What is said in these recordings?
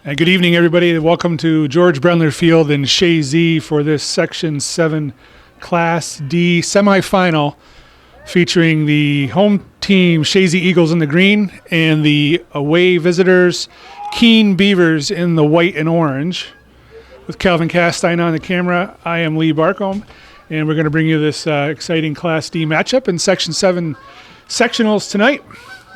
Good evening, everybody. Welcome to George Brendler Field in Chazy for this Section 7 Class D semifinal featuring the home team Chazy Eagles in the green and the away visitors Keene Beavers in the white and orange. With Calvin Castine on the camera, I am Lee Barcombe, and we're going to bring you this exciting Class D matchup in Section 7 sectionals tonight.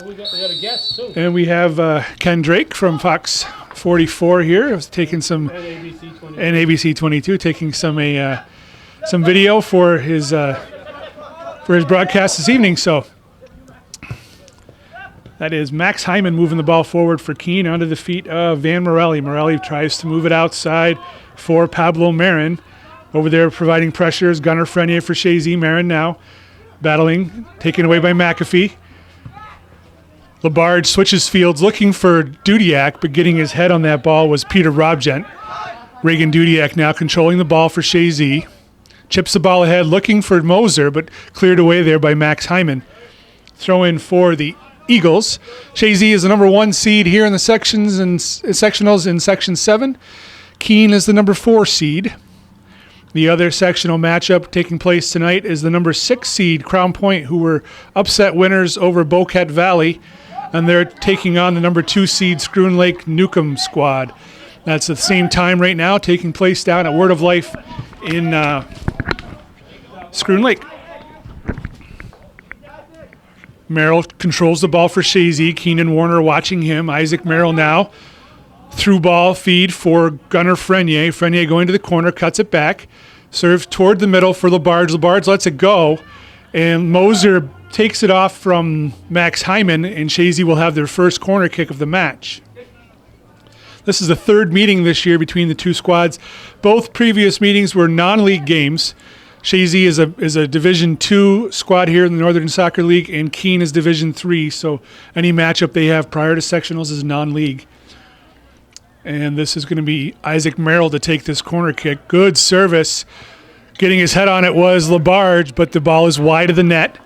We got a guest, too. And we have Ken Drake from Fox 44 here, taking some, And ABC 22. and ABC 22, taking some video for his broadcast this evening. So that is Max Hyman moving the ball forward for Keene onto the feet of Van Morelli. Morelli tries to move it outside for Pablo Marin. Over there providing pressure is Gunnar Frenier for Chazy. Marin now battling, taken away by McAfee. Labarge switches fields looking for Dudiak, but getting his head on that ball was Peter Robgent. Reagan Dudiak now controlling the ball for Chazy. Chips the ball ahead looking for Moser, but cleared away there by Max Hyman. Throw in for the Eagles. Chazy is the number 1 seed here in the sectionals in Section 7. Keene is the number 4 seed. The other sectional matchup taking place tonight is the number 6 seed Crown Point, who were upset winners over Boquet Valley, and they're taking on the number 2 seed Schroon Lake Newcomb squad. That's at the same time right now, taking place down at Word of Life in Schroon Lake. Merrill controls the ball for Chazy. Keenan Warner watching him. Isaac Merrill now. Through ball feed for Gunnar Frenier. Frenier going to the corner, cuts it back. Serve toward the middle for Labarge. Labarge lets it go. And Moser takes it off from Max Hyman, and Chazy will have their first corner kick of the match. This is the third meeting this year between the two squads. Both previous meetings were non-league games. Chazy is a Division II squad here in the Northern Soccer League, and Keene is Division III, so any matchup they have prior to sectionals is non-league. And this is going to be Isaac Merrill to take this corner kick. Good service. Getting his head on it was Labarge, but the ball is wide of the net.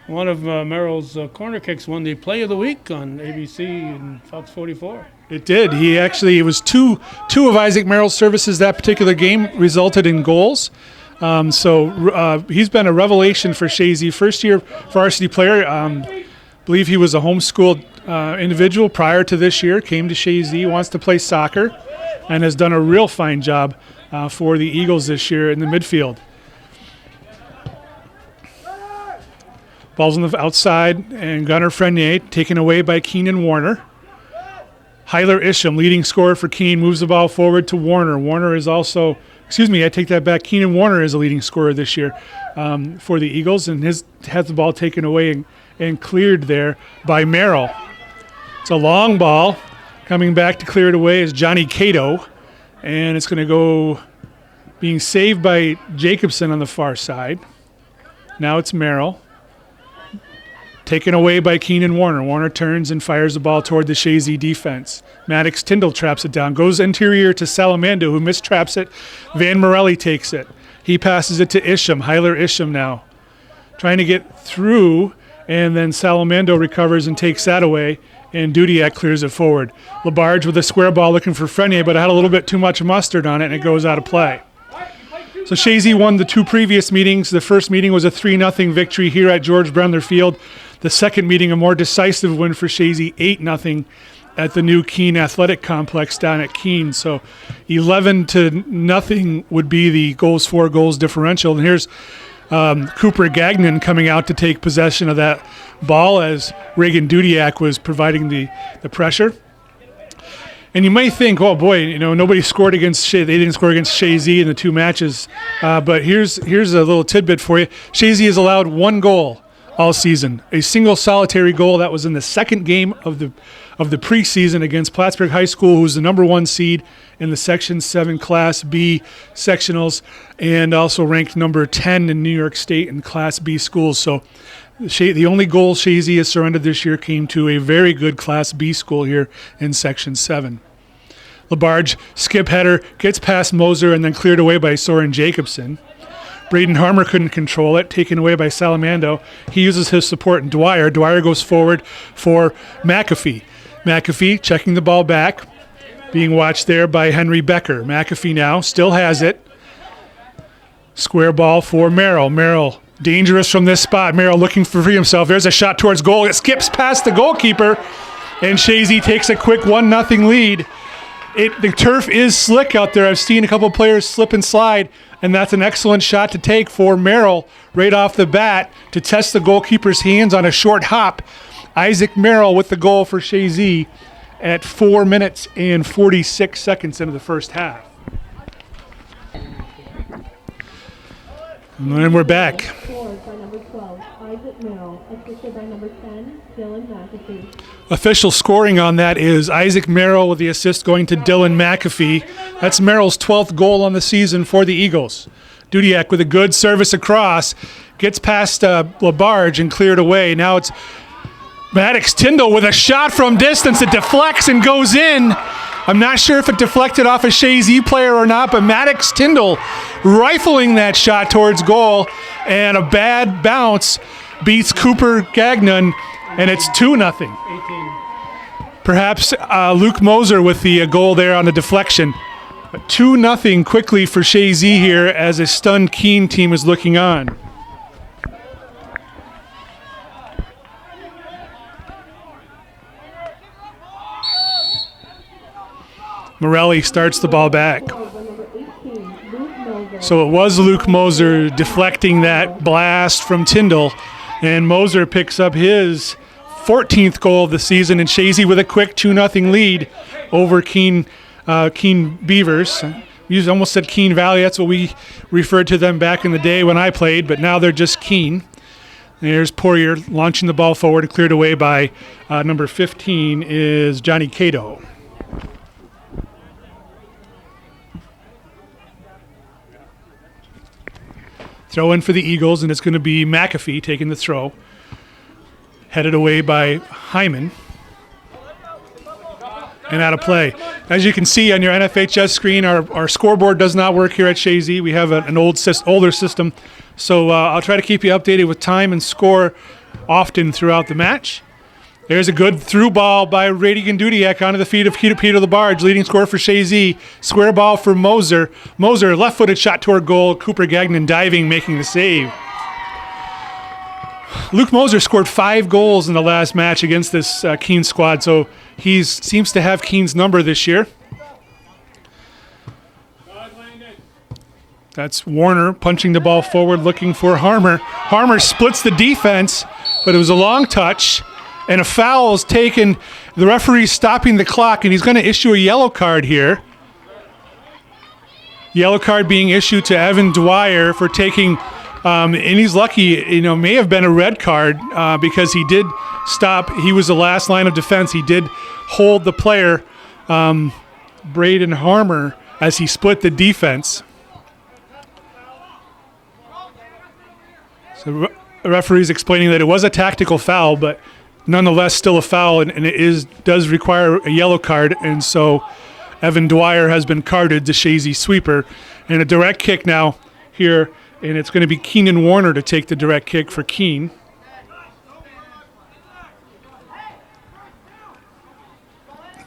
One of Merrill's corner kicks won the Play of the Week on ABC and Fox 44. It did. It was two of Isaac Merrill's services that particular game resulted in goals. So he's been a revelation for Chazy. First year varsity player. Believe he was a homeschooled individual prior to this year. Came to Chazy, wants to play soccer, and has done a real fine job for the Eagles this year in the midfield. Ball's on the outside, and Gunnar Frenier taken away by Keenan Warner. Hyler Isham, leading scorer for Keene, moves the ball forward to Warner. Warner is also, I take that back. Keenan Warner is a leading scorer this year for the Eagles, and has the ball taken away and cleared there by Merrill. It's a long ball. Coming back to clear it away is Johnny Cato, and it's going to go being saved by Jacobson on the far side. Now it's Merrill. Taken away by Keenan Warner. Warner turns and fires the ball toward the Chazy defense. Maddox Tyndall traps it down. Goes interior to Salamando, who mistraps it. Van Morelli takes it. He passes it to Isham. Hyler Isham now. Trying to get through, and then Salamando recovers and takes that away, and Dudiak clears it forward. Labarge with a square ball looking for Frenier, but it had a little bit too much mustard on it, and it goes out of play. So Chazy won the 2 previous meetings. The first meeting was a 3-0 victory here at George Brendler Field. The second meeting, a more decisive win for Chazy, 8-0 at the new Keene Athletic Complex down at Keene. So 11-0 would be the goals for goals differential. And here's Cooper Gagnon coming out to take possession of that ball as Reagan Dudiak was providing the pressure. And you may think, oh boy, nobody scored against they didn't score against Chazy in the 2 matches. But here's a little tidbit for you. Chazy has allowed 1 goal all season, a single solitary goal. That was in the second game of the preseason against Plattsburgh High School, who's the number 1 seed in the Section 7 Class B sectionals, and also ranked number 10 in New York State in Class B schools. So the only goal Chazy has surrendered this year came to a very good Class B school here in Section 7. Labarge, skip header, gets past Moser and then cleared away by Soren Jacobson. Braden Harmer couldn't control it, taken away by Salamando. He uses his support in Dwyer. Dwyer goes forward for McAfee. McAfee checking the ball back. Being watched there by Henry Becker. McAfee now still has it. Square ball for Merrill. Merrill dangerous from this spot. Merrill looking for free himself. There's a shot towards goal. It skips past the goalkeeper. And Chazy takes a quick 1-0 lead. The turf is slick out there. I've seen a couple players slip and slide. And that's an excellent shot to take for Merrill right off the bat to test the goalkeeper's hands on a short hop. Isaac Merrill with the goal for Chazy at 4 minutes and 46 seconds into the first half. And we're back. Scored by number 12, Isaac Merrill, assisted by number 10, Dylan McAfee. Official scoring on that is Isaac Merrill with the assist going to Dylan McAfee. That's Merrill's 12th goal on the season for the Eagles. Dudiak with a good service across, gets past Labarge and cleared away. Now it's Maddox Tyndall with a shot from distance. It deflects and goes in. I'm not sure if it deflected off a Chazy player or not, but Maddox Tyndall rifling that shot towards goal, and a bad bounce beats Cooper Gagnon, and it's 2-0. Perhaps Luke Moser with the goal there on the deflection. But 2-0 quickly for Chazy here as a stunned Keene team is looking on. Morelli starts the ball back. So it was Luke Moser deflecting that blast from Tyndall, and Moser picks up his 14th goal of the season, and Chazy with a quick 2-0 lead over Keene Beavers. You almost said Keene Valley. That's what we referred to them back in the day when I played, but now they're just Keene. There's Poirier launching the ball forward, cleared away by number 15 is Johnny Cato. Throw in for the Eagles, and it's going to be McAfee taking the throw. Headed away by Hyman. And out of play. As you can see on your NFHS screen, our scoreboard does not work here at Chazy. We have an older system. So I'll try to keep you updated with time and score often throughout the match. There's a good through ball by Radigan Dudiak onto the feet of Peter Labarge, leading scorer for Chazy. Square ball for Moser. Moser, left-footed shot toward goal. Cooper Gagnon diving, making the save. Luke Moser scored 5 goals in the last match against this Keene squad, so he seems to have Keene's number this year. That's Warner punching the ball forward, looking for Harmer. Harmer splits the defense, but it was a long touch. And a foul is taken. The referee's stopping the clock, and he's going to issue a yellow card here. Yellow card being issued to Evan Dwyer for taking, and he's lucky, may have been a red card because he did stop. He was the last line of defense. He did hold the player, Braden Harmer, as he split the defense. So the referee's explaining that it was a tactical foul, but nonetheless still a foul, and it does require a yellow card, and so Evan Dwyer has been carded, the Chazy sweeper. And a direct kick now here, and it's going to be Keenan Warner to take the direct kick for Keene.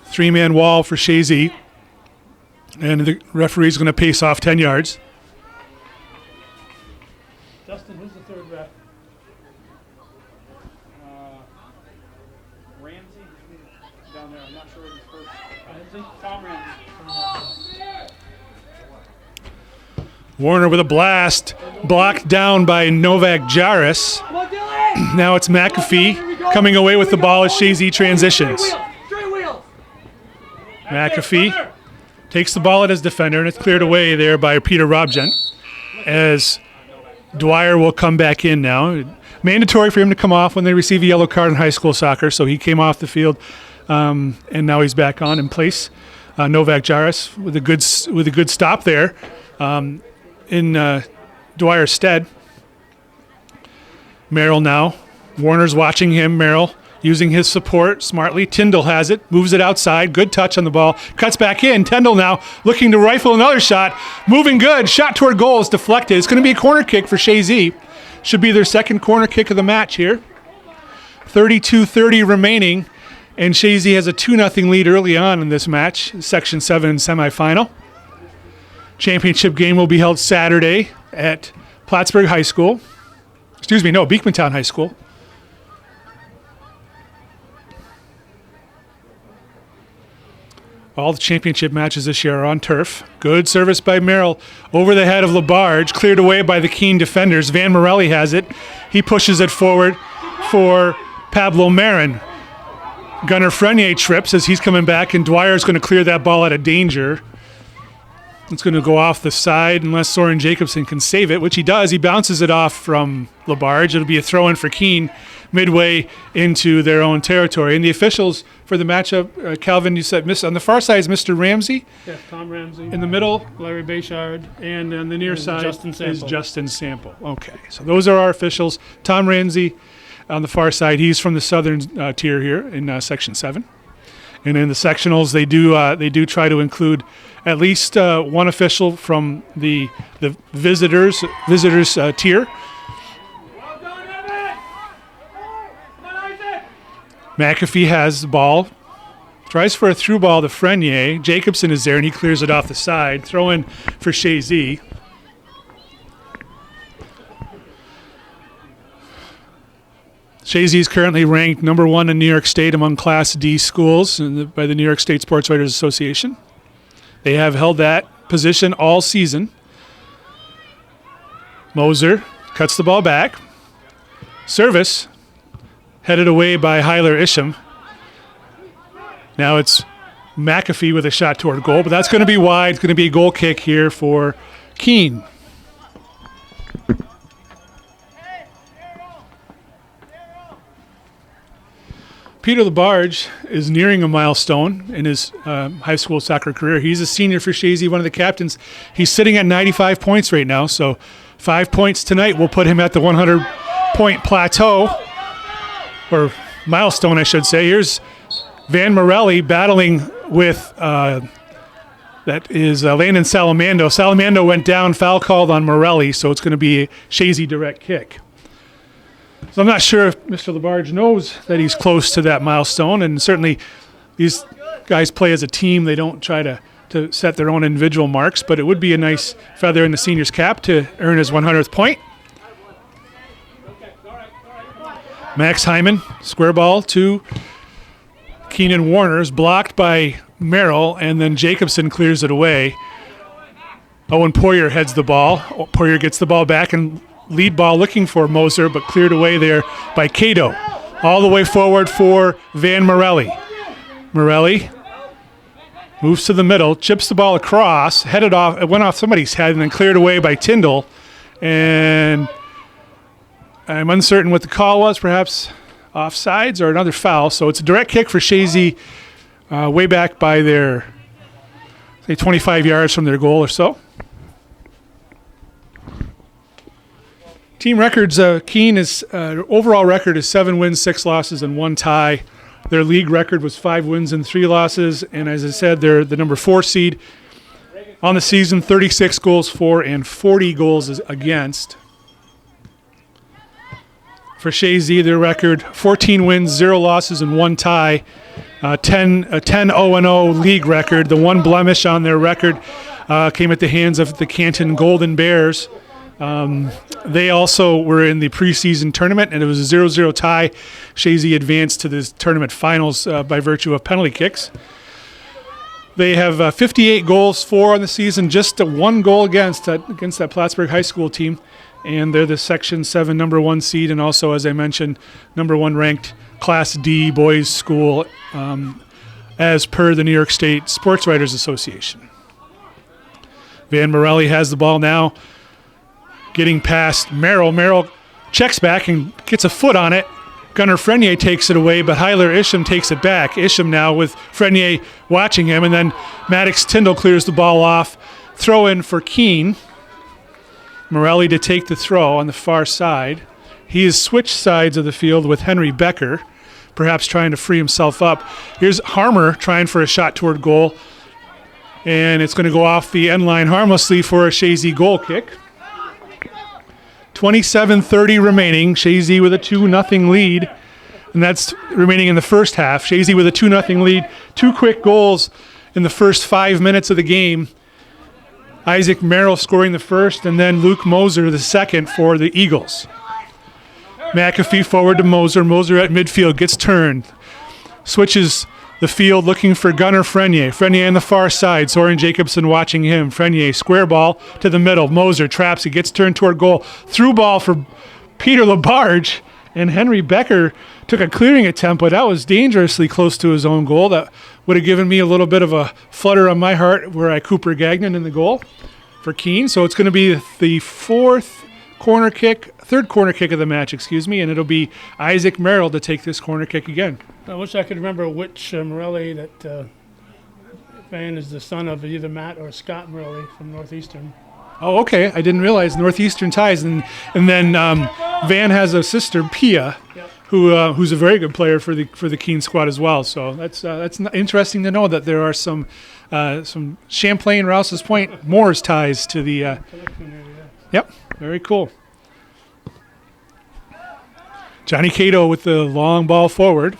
Three-man wall for Chazy, and the referee's going to pace off 10 yards. Justin, who's the third ref? Down there, I'm not sure who's first. Tom Ramsey. Warner with a blast, blocked down by Novak Jaris. Now it's McAfee coming away with the ball as Chazy transitions. McAfee takes the ball at his defender, and it's cleared away there by Peter Robgent as Dwyer will come back in now. Mandatory for him to come off when they receive a yellow card in high school soccer, so he came off the field, and now he's back on in place. Novak Jaris with a good stop there in Dwyer's stead. Merrill now. Warner's watching him. Merrill using his support smartly. Tyndall has it, moves it outside. Good touch on the ball. Cuts back in. Tyndall now looking to rifle another shot. Moving good. Shot toward goal is deflected. It's going to be a corner kick for Chazy. Should be their second corner kick of the match here. 32-30 remaining. And Chazy has a 2-0 lead early on in this match, Section 7 semifinal. Championship game will be held Saturday at Plattsburgh High School. Beekmantown High School. All the championship matches this year are on turf. Good service by Merrill over the head of LaBarge, cleared away by the Keene defenders. Van Morelli has it. He pushes it forward for Pablo Marin. Gunnar Frenier trips as he's coming back, and Dwyer's going to clear that ball out of danger. It's going to go off the side unless Soren Jacobson can save it, which he does. He bounces it off from LaBarge. It'll be a throw-in for Keene midway into their own territory. And the officials for the matchup, Calvin, you said on the far side is Mr. Ramsey. Yes, Tom Ramsey. In the middle, Larry Bayshard. and on the near side Justin Sample. is Justin Sample. Okay, so those are our officials. Tom Ramsey on the far side. He's from the southern tier here in Section 7. And in the sectionals, they do try to include at least one official from the visitors tier. McAfee has the ball, tries for a through ball to Frenier. Jacobson is there, and he clears it off the side. Throw in for Chazy. Chazy is currently ranked number 1 in New York State among Class D schools by the New York State Sports Writers Association. They have held that position all season. Moser cuts the ball back. Service headed away by Hyler Isham. Now it's McAfee with a shot toward goal, but that's going to be wide. It's going to be a goal kick here for Keene. Peter LaBarge is nearing a milestone in his high school soccer career. He's a senior for Chazy, one of the captains. He's sitting at 95 points right now, so 5 points tonight will put him at the 100-point plateau, or milestone, I should say. Here's Van Morelli battling with, that is Landon Salamando. Salamando went down, foul called on Morelli, so it's going to be a Chazy direct kick. So I'm not sure if Mr. LaBarge knows that he's close to that milestone, and certainly these guys play as a team. They don't try to set their own individual marks, but it would be a nice feather in the senior's cap to earn his 100th point. Max Hyman, square ball to Keenan Warner's, blocked by Merrill, and then Jacobson clears it away. Owen Poyer heads the ball. Poyer gets the ball back and lead ball looking for Moser, but cleared away there by Cato. All the way forward for Van Morelli. Morelli moves to the middle, chips the ball across, headed off, it went off somebody's head, and then cleared away by Tyndall. And I'm uncertain what the call was, perhaps offsides or another foul. So it's a direct kick for Chazy, way back by their, say, 25 yards from their goal or so. Team records, Keene is overall record is 7 wins, 6 losses, and 1 tie. Their league record was 5 wins and 3 losses, and as I said, they're the number 4 seed on the season. 36 goals for and 40 goals against. For Chazy, their record 14 wins, 0 losses, and 1 tie. 10-0-0 league record. The one blemish on their record came at the hands of the Canton Golden Bears. They also were in the preseason tournament, and it was a 0-0 tie. Chazy advanced to the tournament finals by virtue of penalty kicks. They have 58 goals for on the season, just 1 goal against that Plattsburgh High School team, and they're the Section 7 number 1 seed, and also, as I mentioned, number 1 ranked Class D boys school, as per the New York State Sports Writers Association. Van Morelli has the ball now, getting past Merrill. Merrill checks back and gets a foot on it. Gunnar Frenier takes it away, but Hyler Isham takes it back. Isham now with Frenier watching him, and then Maddox Tyndall clears the ball off. Throw in for Keene. Morelli to take the throw on the far side. He has switched sides of the field with Henry Becker, perhaps trying to free himself up. Here's Harmer trying for a shot toward goal, and it's going to go off the end line harmlessly for a Chazy goal kick. 27:30 remaining. Chazy with a 2-0 lead And that's remaining in the first half. Chazy with a 2-0 lead. 2 quick goals in the first 5 minutes of the game. Isaac Merrill scoring the first, and then Luke Moser the second for the Eagles. McAfee forward to Moser. Moser at midfield gets turned. Switches the field looking for Gunnar Frenier. Frenier on the far side. Soren Jacobson watching him. Frenier square ball to the middle. Moser traps. He gets turned toward goal. Through ball for Peter Labarge. And Henry Becker took a clearing attempt, but that was dangerously close to his own goal. That would have given me a little bit of a flutter on my heart were I Cooper Gagnon in the goal for Keene. So it's going to be the third corner kick of the match, and it'll be Isaac Merrill to take this corner kick again. I wish I could remember which Morelli that Van is the son of either Matt or Scott Morelli from Northeastern. Oh, okay. I didn't realize Northeastern ties, and then Van has a sister, Pia, who's a very good player for the Keene squad as well. So that's interesting to know that there are some Champlain, Rouse's Point, Moore's ties to the. Yep, very cool. Johnny Cato with the long ball forward.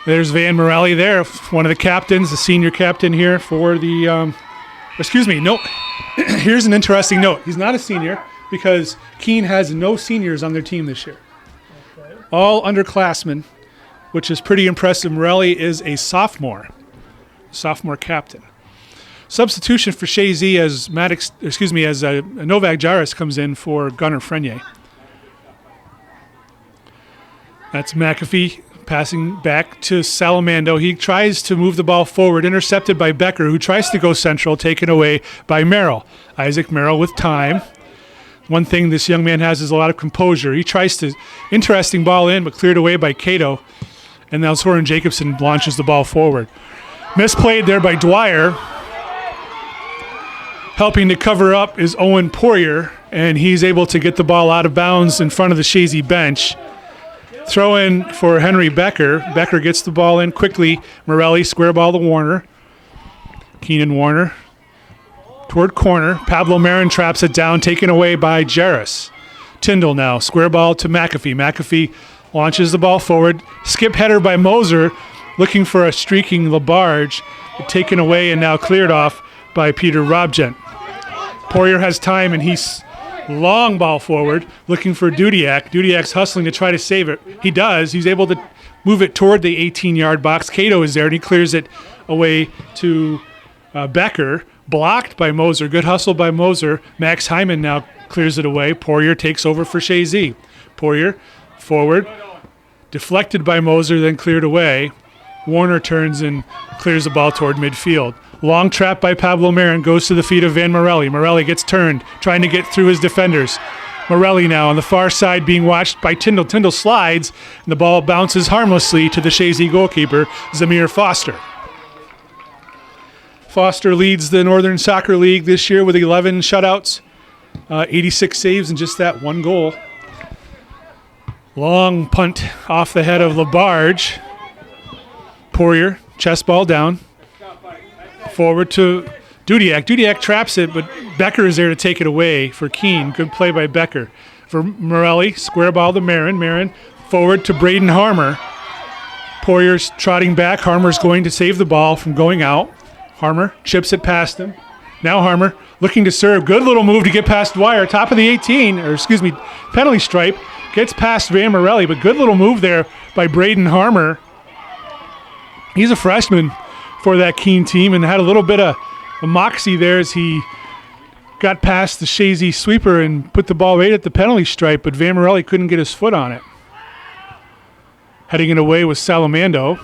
There's Van Morelli there, one of the captains, the senior captain here for the. Here's an interesting note. He's not a senior because Keene has no seniors on their team this year. Okay. All underclassmen, which is pretty impressive. Morelli is a sophomore captain. Substitution for Chazy as Novak Jairus comes in for Gunnar Frenier. That's McAfee passing back to Salamando. He tries to move the ball forward, intercepted by Becker, who tries to go central, taken away by Merrill. Isaac Merrill with time. One thing this young man has is a lot of composure. He tries to, interesting ball in, but cleared away by Cato. And now Soren Jacobson launches the ball forward. Misplayed there by Dwyer. Helping to cover up is Owen Poirier, and he's able to get the ball out of bounds in front of the Chazy bench. Throw in for Henry Becker. Becker gets the ball in quickly. Morelli square ball to Warner. Keenan Warner toward corner. Pablo Marin traps it down, taken away by Jairus. Tyndall now, square ball to McAfee. McAfee launches the ball forward. Skip header by Moser, looking for a streaking Labarge. Taken away and now cleared off by Peter Robgent. Poirier has time and he's long ball forward, looking for Dudiak. Dudiak's hustling to try to save it. He does. He's able to move it toward the 18-yard box. Cato is there, and he clears it away to Becker. Blocked by Moser. Good hustle by Moser. Max Hyman now clears it away. Poirier takes over for Chazy. Poirier forward. Deflected by Moser, then cleared away. Warner turns and clears the ball toward midfield. Long trap by Pablo Marin goes to the feet of Van Morelli. Morelli gets turned, trying to get through his defenders. Morelli now on the far side being watched by Tyndall. Tyndall slides, and the ball bounces harmlessly to the Chazy goalkeeper, Zamir Foster. Foster leads the Northern Soccer League this year with 11 shutouts, 86 saves, and just that one goal. Long punt off the head of Labarge. Poirier, chest ball down. Forward to Dudiak. Dudiak traps it, but Becker is there to take it away for Keene. Good play by Becker. For Morelli, square ball to Marin. Marin forward to Braden Harmer. Poirier's trotting back. Harmer's going to save the ball from going out. Harmer chips it past him. Now Harmer looking to serve. Good little move to get past Dwyer. Top of the penalty stripe. Gets past Van Morelli, but good little move there by Braden Harmer. He's a freshman for that Keene team and had a little bit of a moxie there as he got past the Chazy sweeper and put the ball right at the penalty stripe, but Van Morelli couldn't get his foot on it. Heading it away was Salamando.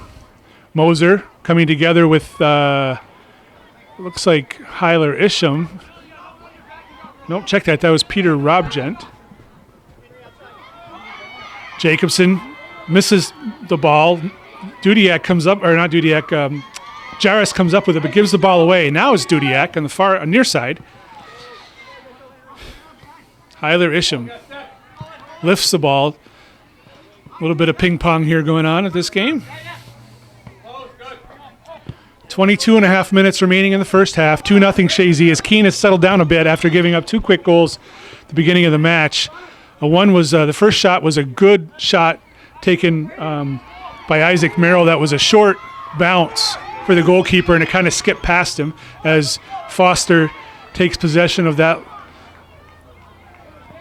Moser coming together with, looks like Hyler Isham. Nope, check that. That was Peter Robgent. Jacobson misses the ball. Dudiak comes up, or not Dudiak, Jairus comes up with it, but gives the ball away. Now it's Dudiak on the near side. Hyler Isham lifts the ball. A little bit of ping pong here going on at this game. 22 and a half minutes remaining in the first half. 2-0 Chazy as Keene has settled down a bit after giving up 2 quick goals at the beginning of the match. The first shot was a good shot taken by Isaac Merrill. That was a short bounce for the goalkeeper, and it kind of skipped past him as Foster takes possession of that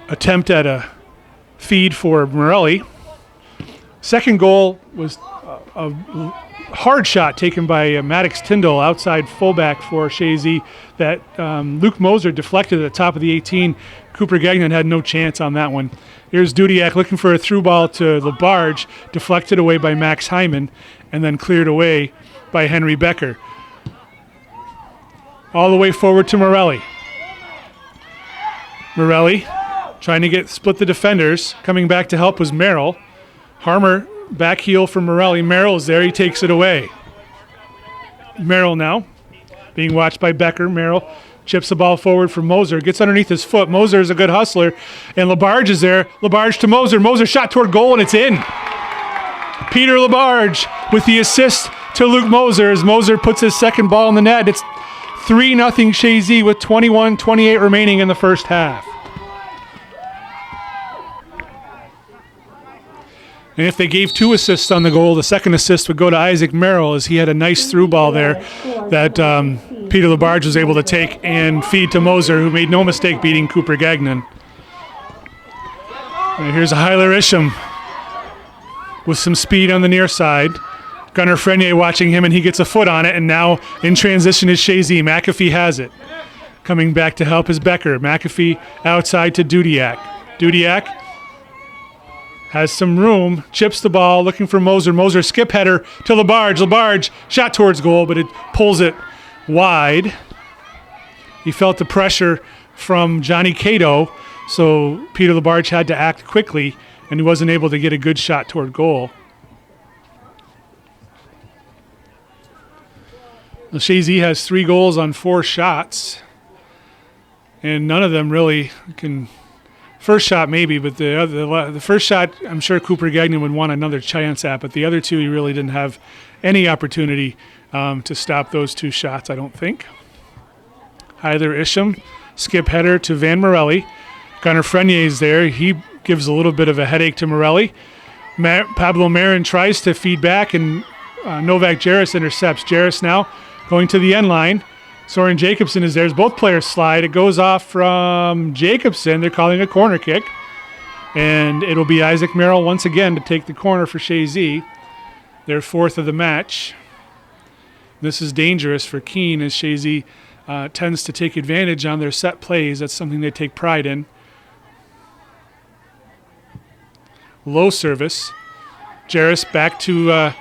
attempt at a feed for Morelli. Second goal was a hard shot taken by Maddox Tyndall, outside fullback for Chazy, that Luke Moser deflected at the top of the 18. Cooper Gagnon had no chance on that one. Here's Dudiak looking for a through ball to Labarge, deflected away by Max Hyman, and then cleared away by Henry Becker. All the way forward to Morelli. Morelli trying to split the defenders. Coming back to help was Merrill. Harmer back heel for Morelli. Merrill's there. He takes it away. Merrill now being watched by Becker. Merrill chips the ball forward for Moser. Gets underneath his foot. Moser is a good hustler. And Labarge is there. Labarge to Moser. Moser shot toward goal, and it's in. Peter Labarge with the assist to Luke Moser as Moser puts his second ball in the net. It's 3-0 Chazy with 21-28 remaining in the first half. And if they gave 2 assists on the goal, the second assist would go to Isaac Merrill, as he had a nice through ball there that Peter Labarge was able to take and feed to Moser, who made no mistake beating Cooper Gagnon. And here's a Hyler Isham with some speed on the near side. Gunnar Frenier watching him, and he gets a foot on it, and now in transition is Chazy. McAfee has it. Coming back to help is Becker. McAfee outside to Dudiak. Dudiak has some room, chips the ball, looking for Moser. Moser skip header to Labarge. Labarge shot towards goal, but it pulls it wide. He felt the pressure from Johnny Cato, so Peter Labarge had to act quickly, and he wasn't able to get a good shot toward goal. The Chazy has 3 goals on 4 shots, and none of them really can. First shot maybe, but the first shot I'm sure Cooper Gagnon would want another chance at, but the other 2 he really didn't have any opportunity to stop those 2 shots, I don't think. Hyler Isham, skip header to Van Morelli. Gunnar Frenier is there. He gives a little bit of a headache to Morelli. Pablo Marin tries to feed back, and Novak Jarris intercepts. Jarris now going to the end line. Soren Jacobson is there. As both players slide, it goes off from Jacobson. They're calling a corner kick. And it'll be Isaac Merrill once again to take the corner for Chazy, their 4th of the match. This is dangerous for Keene, as Chazy tends to take advantage on their set plays. That's something they take pride in. Low service. Jarris back to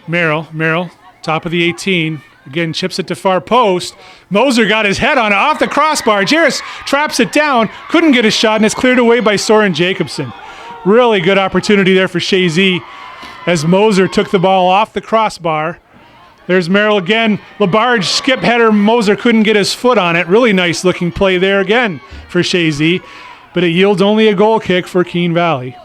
Merrill. Merrill, top of the 18. Again, chips it to far post. Moser got his head on it off the crossbar. Jarris traps it down. Couldn't get a shot, and it's cleared away by Soren Jacobson. Really good opportunity there for Chazy as Moser took the ball off the crossbar. There's Merrill again. Labarge skip header. Moser couldn't get his foot on it. Really nice looking play there again for Chazy, but it yields only a goal kick for Keene Valley.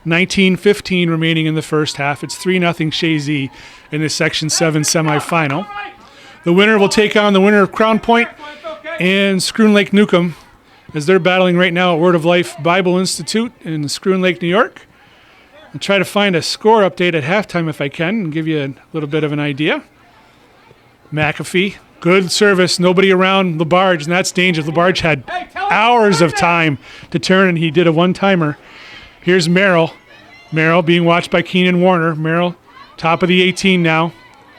19:15 remaining in the first half. It's 3-0 Chazy in the Section 7 semifinal. The winner will take on the winner of Crown Point and Scroon Lake Newcomb, as they're battling right now at Word of Life Bible Institute in Scroon Lake, New York. I'll try to find a score update at halftime if I can and give you a little bit of an idea. McAfee, good service, nobody around Labarge, and that's dangerous. Labarge had hours of time to turn, and he did a one-timer. Here's Merrill. Merrill being watched by Keenan Warner. Merrill, top of the 18 now.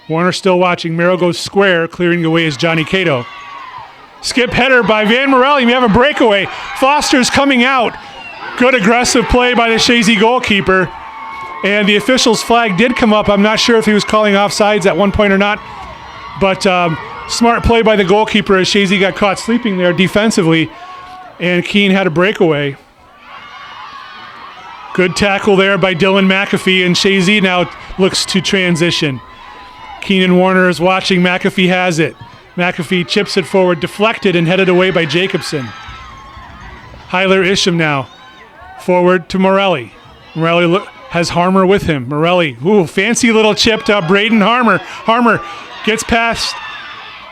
Warner still watching. Merrill goes square, clearing away is Johnny Cato. Skip header by Van Morelli. We have a breakaway. Foster's coming out. Good aggressive play by the Chazy goalkeeper. And the official's flag did come up. I'm not sure if he was calling offsides at one point or not. But smart play by the goalkeeper as Chazy got caught sleeping there defensively. And Keene had a breakaway. Good tackle there by Dylan McAfee, and Chazy now looks to transition. Keenan Warner is watching. McAfee has it. McAfee chips it forward, deflected and headed away by Jacobson. Hyler Isham now. Forward to Morelli. Morelli has Harmer with him. Morelli, ooh, fancy little chip to Braden Harmer. Harmer gets past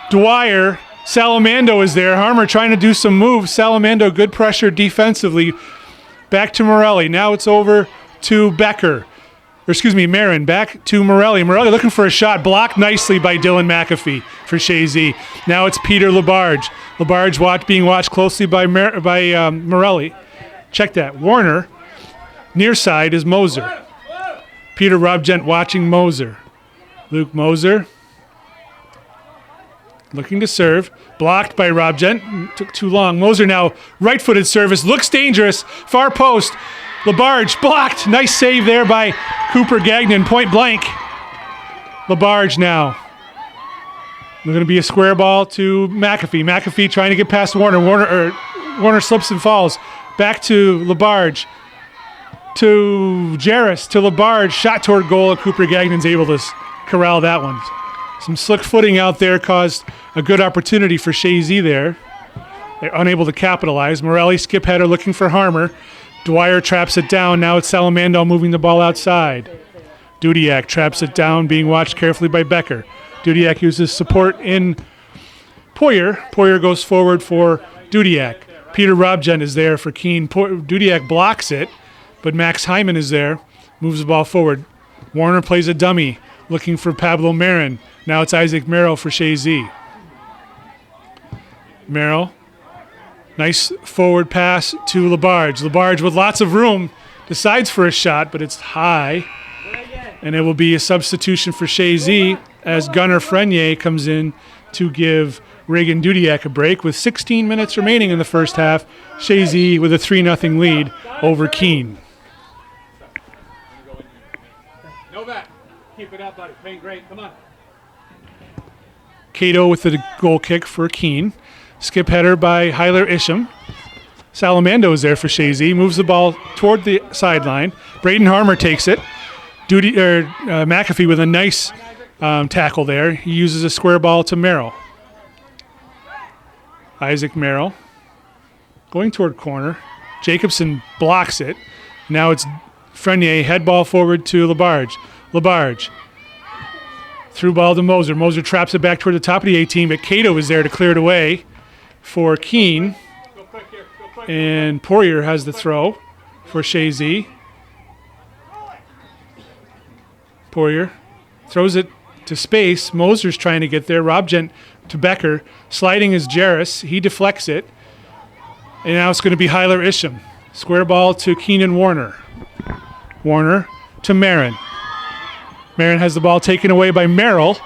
Dwyer. Salamando is there. Harmer trying to do some moves. Salamando, good pressure defensively. Back to Morelli. Now it's over to Becker. Or excuse me, Marin. Back to Morelli. Morelli looking for a shot. Blocked nicely by Dylan McAfee for Chazy. Now it's Peter Labarge. Labarge being watched closely by Morelli. Check that. Warner. Near side is Moser. Peter Robgent watching Moser. Luke Moser. Looking to serve. Blocked by Robgent. Took too long. Moser now right-footed service. Looks dangerous. Far post. Labarge blocked. Nice save there by Cooper Gagnon. Point blank. Labarge now. Going to be a square ball to McAfee. McAfee trying to get past Warner. Warner slips and falls. Back to Labarge. To Jarris. To Labarge. Shot toward goal. And Cooper Gagnon's able to corral that one. Some slick footing out there caused a good opportunity for Chazy there. They're unable to capitalize. Morelli skip header looking for Harmer. Dwyer traps it down. Now it's Salamando moving the ball outside. Dudiak traps it down, being watched carefully by Becker. Dudiak uses support in Poyer. Poyer goes forward for Dudiak. Peter Robgent is there for Keene. Dudiak blocks it, but Max Hyman is there, moves the ball forward. Warner plays a dummy, looking for Pablo Marin. Now it's Isaac Merrill for Chazy. Merrill. Nice forward pass to Labarge. Labarge with lots of room decides for a shot, but it's high. And it will be a substitution for Chazy as Gunnar Frenier comes in to give Reagan Dudiak a break. With 16 minutes remaining in the first half, Chazy with a 3-0 lead over Keene. Novak, keep it up, buddy. Playing great. Come on. Cato with the goal kick for Keene. Skip header by Hyler Isham. Salamando is there for Chazy. Moves the ball toward the sideline. Braden Harmer takes it. McAfee with a nice tackle there. He uses a square ball to Merrill. Isaac Merrill going toward corner. Jacobson blocks it. Now it's Frenier. Head ball forward to Labarge. Labarge. Through ball to Moser. Moser traps it back toward the top of the 18, but Cato is there to clear it away for Keene. And Poirier has the throw for Chazy. Poirier throws it to space. Moser's trying to get there. Robgent to Becker. Sliding is Jarris. He deflects it. And now it's going to be Hyler Isham. Square ball to Keenan Warner. Warner to Marin. Marin has the ball taken away by Merrill.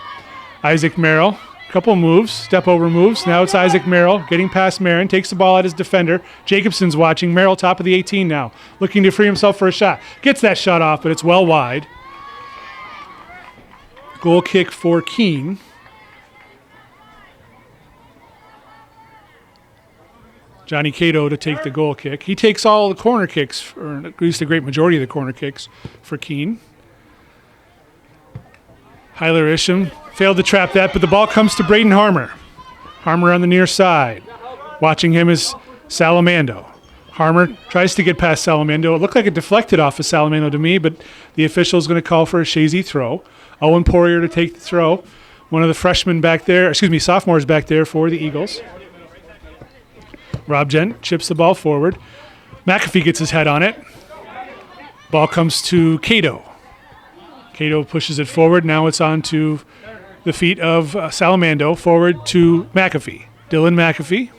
Isaac Merrill. Couple moves, step over moves. Now it's Isaac Merrill getting past Marin. Takes the ball at his defender. Jacobson's watching. Merrill top of the 18 now. Looking to free himself for a shot. Gets that shot off, but it's well wide. Goal kick for Keene. Johnny Cato to take the goal kick. He takes all the corner kicks, or at least a great majority of the corner kicks for Keene. Hyler Isham failed to trap that, but the ball comes to Braden Harmer. Harmer on the near side. Watching him is Salamando. Harmer tries to get past Salamando. It looked like it deflected off of Salamando to me, but the official is going to call for a Chazy throw. Owen Poirier to take the throw. One of the freshmen back there, sophomores back there for the Eagles. Robgent chips the ball forward. McAfee gets his head on it. Ball comes to Cato. Cato pushes it forward. Now it's on to the feet of Salamando. Forward to McAfee. Dylan McAfee.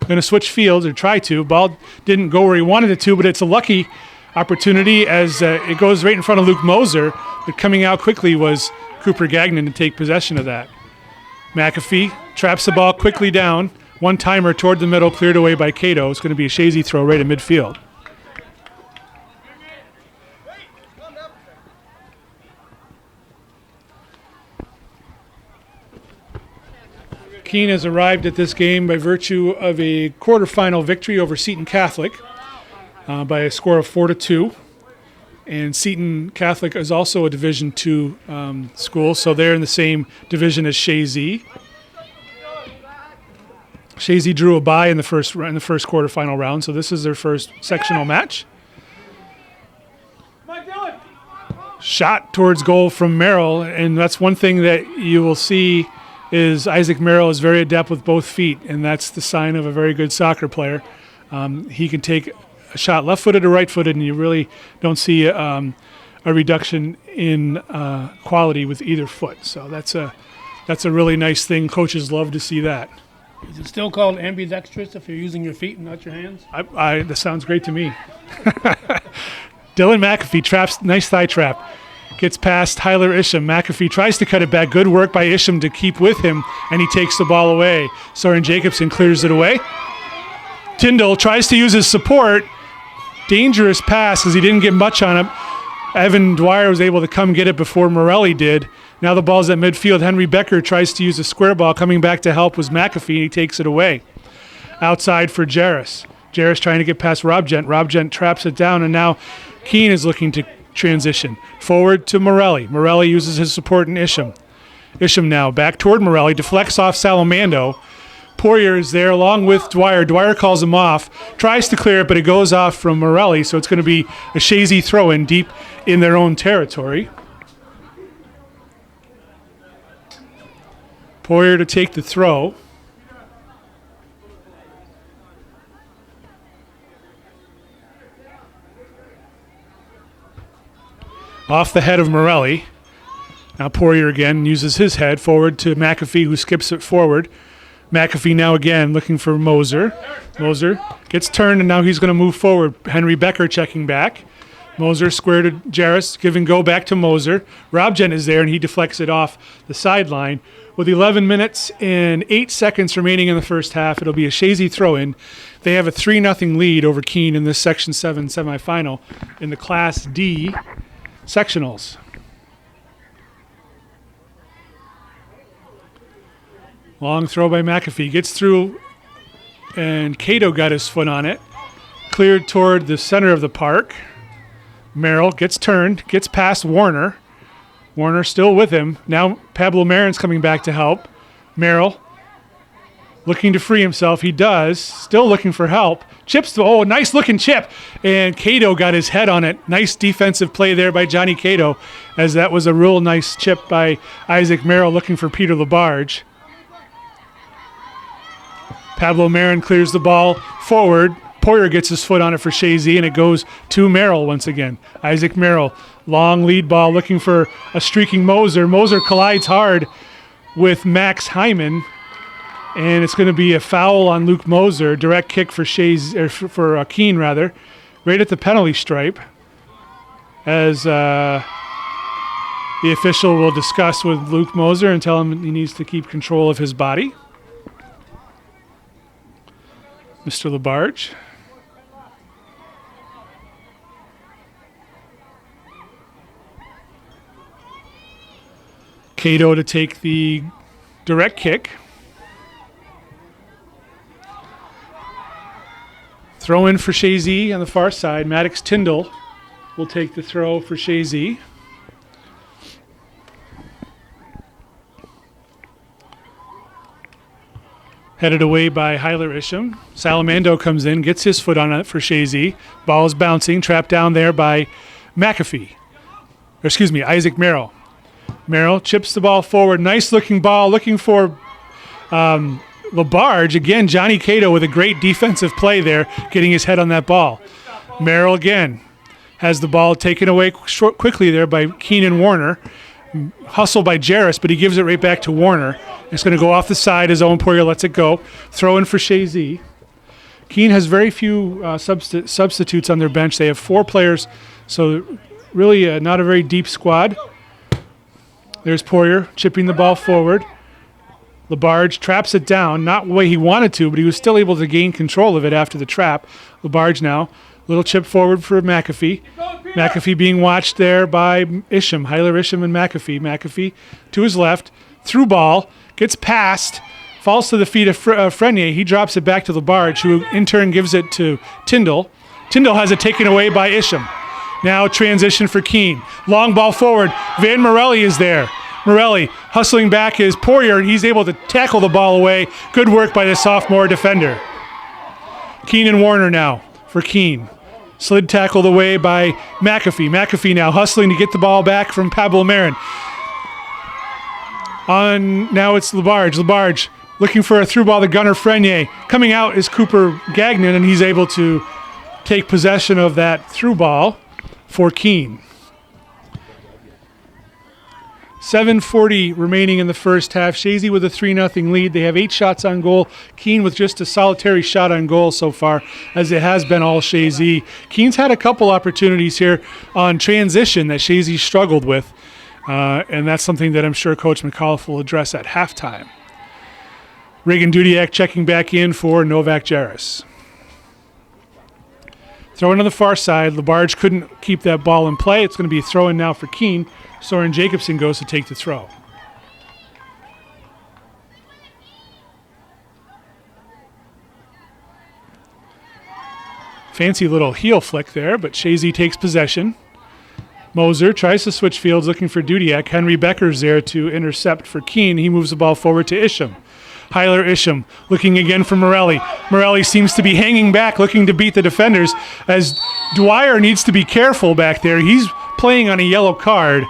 Going to switch fields, or try to. Ball didn't go where he wanted it to, but it's a lucky opportunity as it goes right in front of Luke Moser. But coming out quickly was Cooper Gagnon to take possession of that. McAfee traps the ball quickly down. One-timer toward the middle, cleared away by Cato. It's going to be a Chazy throw right at midfield. Keene has arrived at this game by virtue of a quarterfinal victory over Seton Catholic by a score of 4-2. And Seton Catholic is also a Division II school, so they're in the same division as Chazy. Chazy drew a bye in the first quarterfinal round, so this is their first sectional match. Shot towards goal from Merrill, and that's one thing that you will see is Isaac Merrill is very adept with both feet, and that's the sign of a very good soccer player. He can take shot left-footed or right-footed, and you really don't see a reduction in quality with either foot. So that's a really nice thing. Coaches love to see that. Is it still called ambidextrous if you're using your feet and not your hands? That sounds great to me. Dylan McAfee traps, nice thigh trap. Gets past Tyler Isham. McAfee tries to cut it back. Good work by Isham to keep with him, and he takes the ball away. Soren Jacobson clears it away. Tyndall tries to use his support. Dangerous pass because he didn't get much on it. Evan Dwyer was able to come get it before Morelli did. Now the ball's at midfield. Henry Becker tries to use a square ball. Coming back to help was McAfee, and he takes it away. Outside for Jarris. Jarris trying to get past Rob Gent. Rob Gent traps it down, and now Keene is looking to transition. Forward to Morelli. Morelli uses his support in Isham. Isham now back toward Morelli. Deflects off Salamando. Poirier is there along with Dwyer. Dwyer calls him off. Tries to clear it, but it goes off from Morelli, so it's going to be a Chazy throw-in deep in their own territory. Poirier to take the throw. Off the head of Morelli. Now Poirier again uses his head forward to McAfee, who skips it forward. McAfee now again looking for Moser. Moser gets turned, and now he's going to move forward. Henry Becker checking back. Moser square to Jarris, give and go back to Moser. Rob Gent is there, and he deflects it off the sideline. With 11 minutes and 8 seconds remaining in the first half, it'll be a Chazy throw-in. They have a 3-0 lead over Keene in this Section 7 semifinal in the Class D sectionals. Long throw by McAfee. Gets through, and Cato got his foot on it. Cleared toward the center of the park. Merrill gets turned, gets past Warner. Warner still with him. Now Pablo Marin's coming back to help. Merrill looking to free himself. He does. Still looking for help. Chips. Oh, nice looking chip. And Cato got his head on it. Nice defensive play there by Johnny Cato, as that was a real nice chip by Isaac Merrill looking for Peter Labarge. Pablo Marin clears the ball forward. Poirier gets his foot on it for Chazy, and it goes to Merrill once again. Isaac Merrill, long lead ball, looking for a streaking Moser. Moser collides hard with Max Hyman, and it's going to be a foul on Luke Moser. Direct kick for Keene, rather, right at the penalty stripe, as the official will discuss with Luke Moser and tell him he needs to keep control of his body. Mr. Labarge. Cato to take the direct kick. Throw in for Chazy on the far side. Maddox Tyndall will take the throw for Chazy. Headed away by Hyler Isham. Salamando comes in, gets his foot on it for Chazy. Ball is bouncing, trapped down there by Isaac Merrill. Merrill chips the ball forward. Nice looking ball, looking for Labarge. Again, Johnny Cato with a great defensive play there, getting his head on that ball. Merrill again has the ball taken away quickly there by Keene and Warner. Hustle by Jarris, but he gives it right back to Warner. It's going to go off the side as Owen Poirier lets it go. Throw in for Chazy. Keene has very few substitutes on their bench. They have 4 players, so really not a very deep squad. There's Poirier chipping the ball forward. Labarge traps it down, not the way he wanted to, but he was still able to gain control of it after the trap. Labarge now, little chip forward for McAfee. McAfee being watched there by Isham, Hyler Isham and McAfee. McAfee to his left, through ball, gets past, falls to the feet of Frenier. He drops it back to Labarge, who in turn gives it to Tyndall. Tyndall has it taken away by Isham. Now transition for Keene. Long ball forward. Van Morelli is there. Morelli hustling back is Poirier, and he's able to tackle the ball away. Good work by the sophomore defender. Keene and Warner now for Keene. Slid tackled away by McAfee. McAfee now hustling to get the ball back from Pablo Marin. Now it's Labarge. Labarge looking for a through ball to Gunnar Frenier. Coming out is Cooper Gagnon, and he's able to take possession of that through ball for Keene. 7:40 remaining in the first half. Chazy with a 3-0 lead. They have 8 shots on goal. Keene with just a solitary shot on goal so far, as it has been all Chazy. Keene's had a couple opportunities here on transition that Chazy struggled with, and that's something that I'm sure Coach McAuliffe will address at halftime. Reagan Dudiak checking back in for Novak Jarris. Throw in on the far side. Labarge couldn't keep that ball in play. It's going to be a throw in now for Keene. Soren Jacobson goes to take the throw. Fancy little heel flick there, but Chazy takes possession. Moser tries to switch fields looking for Dudiak. Henry Becker's there to intercept for Keene. He moves the ball forward to Isham. Hyler Isham looking again for Morelli. Morelli seems to be hanging back, looking to beat the defenders, as Dwyer needs to be careful back there. He's playing on a yellow card,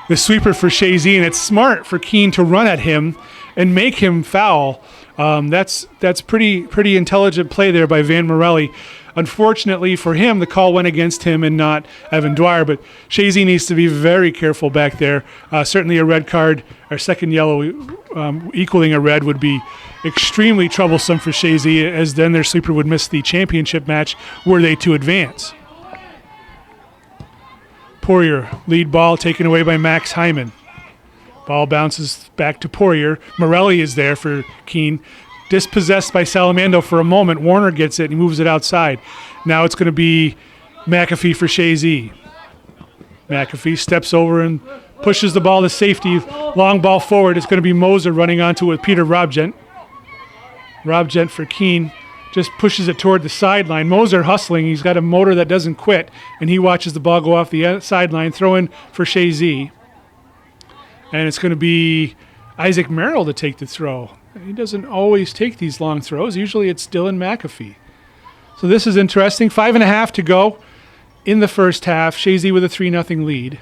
the sweeper for Chazy, and it's smart for Keene to run at him and make him foul. That's pretty intelligent play there by Van Morelli. Unfortunately for him, the call went against him and not Evan Dwyer, but Chazy needs to be very careful back there. Certainly a red card, or second yellow equaling a red, would be extremely troublesome for Chazy, as then their sleeper would miss the championship match were they to advance. Poirier, lead ball taken away by Max Hyman. Ball bounces back to Poirier. Morelli is there for Keene. Dispossessed by Salamando for a moment. Warner gets it and he moves it outside. Now it's going to be McAfee for Chazy. McAfee steps over and pushes the ball to safety. Long ball forward. It's going to be Moser running onto it with Peter Robgent. Robgent for Keene. Just pushes it toward the sideline. Moser hustling. He's got a motor that doesn't quit, and he watches the ball go off the sideline. Throw in for Chazy. And it's going to be Isaac Merrill to take the throw. He doesn't always take these long throws. Usually it's Dylan McAfee. So this is interesting. 5.5 to go in the first half. Chazy with a 3-0 lead.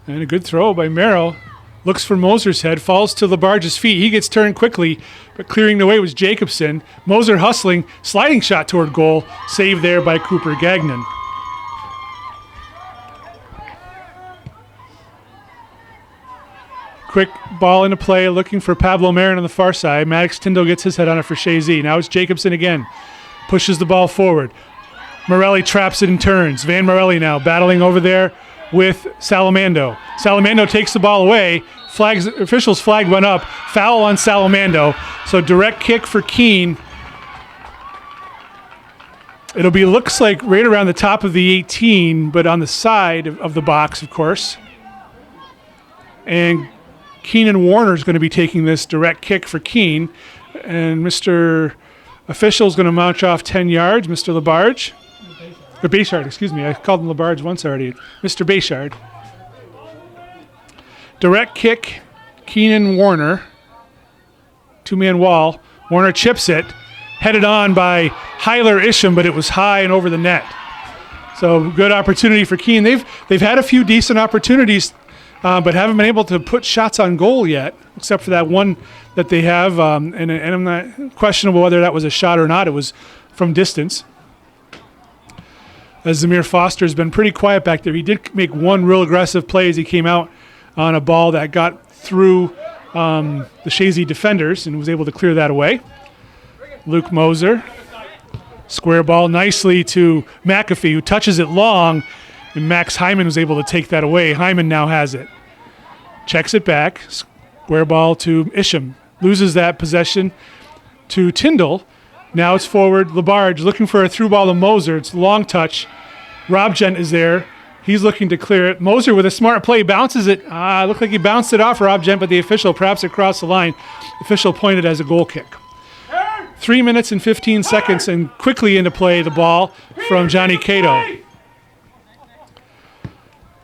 And a good throw by Merrill. Looks for Moser's head, falls to Labarge's feet. He gets turned quickly, but clearing the way was Jacobson. Moser hustling, sliding shot toward goal, saved there by Cooper Gagnon. Quick ball into play, looking for Pablo Marin on the far side. Maddox Tyndall gets his head on it for Chazy. Now it's Jacobson again. Pushes the ball forward. Morelli traps it and turns. Van Morelli now battling over there with Salamando. Salamando takes the ball away. Officials flag went up. Foul on Salamando. So direct kick for Keene. It'll be, looks like, right around the top of the 18, but on the side of the box, of course. And Keenan Warner is going to be taking this direct kick for Keene. And Mr. Official is going to march off 10 yards. Mr. Labarge. Or Bayshard, excuse me. I called him Labarge once already. Mr. Bayshard. Direct kick, Keenan Warner. Two-man wall. Warner chips it. Headed on by Hyler Isham, but it was high and over the net. So good opportunity for Keene. They've had a few decent opportunities, but haven't been able to put shots on goal yet, except for that one that they have. And I'm not questionable whether that was a shot or not. It was from distance. As Zamir Foster has been pretty quiet back there. He did make one real aggressive play as he came out on a ball that got through the Chazy defenders and was able to clear that away. Luke Moser. Square ball nicely to McAfee, who touches it long, and Max Hyman was able to take that away. Hyman now has it. Checks it back. Square ball to Isham. Loses that possession to Tyndall. Now it's forward. Labarge looking for a through ball to Moser. It's a long touch. Robgent is there. He's looking to clear it. Moser with a smart play bounces it. Looked like he bounced it off Robgent, but the official perhaps across the line. Official pointed as a goal kick. 3 minutes and 15 seconds, and quickly into play the ball from Johnny Cato.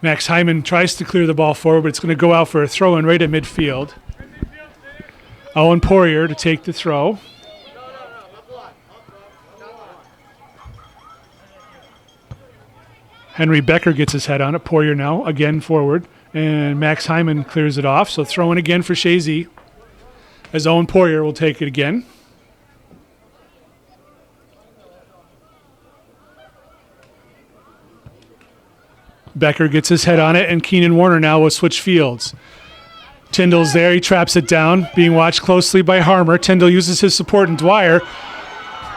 Max Hyman tries to clear the ball forward, but it's going to go out for a throw-in right at midfield. Owen Poirier to take the throw. Henry Becker gets his head on it. Poirier now again forward, and Max Hyman clears it off. So throw-in again for Chazy. as Owen Poirier will take it again. Becker gets his head on it, and Keene and Warner now will switch fields. Tyndall's there. He traps it down, being watched closely by Harmer. Tyndall uses his support in Dwyer,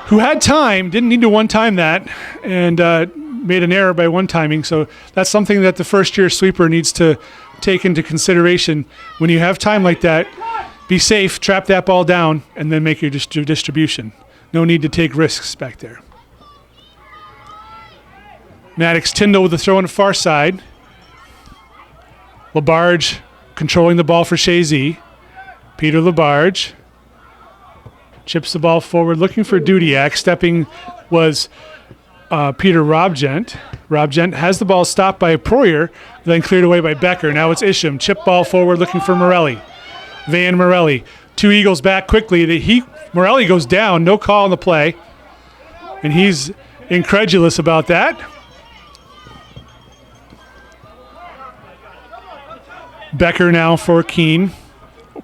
who had time, didn't need to one-time that, and made an error by one-timing. So that's something that the first-year sweeper needs to take into consideration. When you have time like that, be safe, trap that ball down, and then make your distribution. No need to take risks back there. Maddox Tyndall with the throw on the far side. Labarge controlling the ball for Chazy. Peter Labarge chips the ball forward, looking for Dudiak. Stepping was Peter Robgent. Robgent has the ball stopped by Poirier, then cleared away by Becker. Now it's Isham. Chip ball forward, looking for Morelli. Van Morelli. Two Eagles back quickly. Morelli goes down. No call on the play. And he's incredulous about that. Becker now for Keene.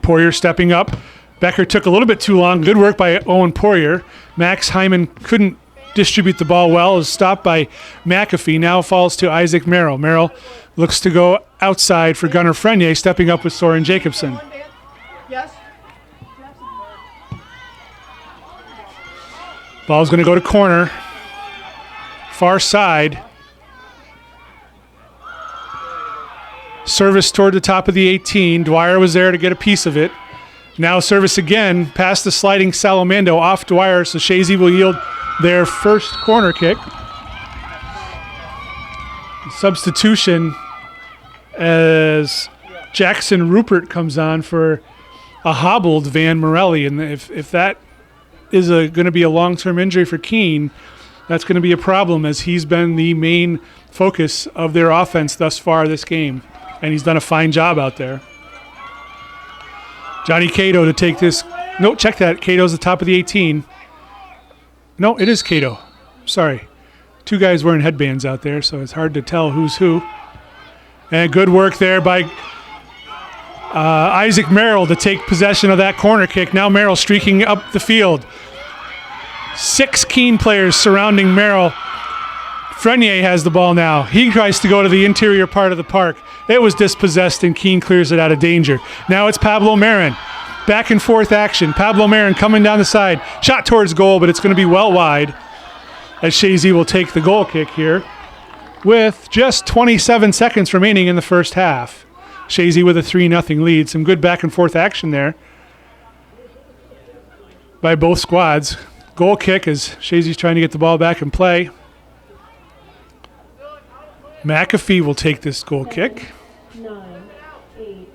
Poirier stepping up. Becker took a little bit too long. Good work by Owen Poirier. Max Hyman couldn't distribute the ball well. It was stopped by McAfee. Now falls to Isaac Merrill. Merrill looks to go outside for Gunnar Frenier, stepping up with Soren Jacobson. Ball's going to go to corner. Far side. Service toward the top of the 18. Dwyer was there to get a piece of it. Now service again past the sliding Salamando off Dwyer, so Chazy will yield their first corner kick. Substitution as Jackson Rupert comes on for a hobbled Van Morelli. And if that is going to be a long-term injury for Keene, that's going to be a problem, as he's been the main focus of their offense thus far this game. And he's done a fine job out there. Johnny Cato to take this. No, check that. Cato's the top of the 18. No, it is Cato. Sorry. Two guys wearing headbands out there, so it's hard to tell who's who. And good work there by Isaac Merrill to take possession of that corner kick. Now Merrill streaking up the field. 6 Keene players surrounding Merrill. Frenier has the ball now. He tries to go to the interior part of the park. It was dispossessed, and Keene clears it out of danger. Now it's Pablo Marin. Back and forth action. Pablo Marin coming down the side. Shot towards goal, but it's going to be well wide, as Chazy will take the goal kick here with just 27 seconds remaining in the first half. Chazy with a 3-0 lead. Some good back and forth action there by both squads. Goal kick as Chazy's trying to get the ball back in play. McAfee will take this goal kick. 9, 8,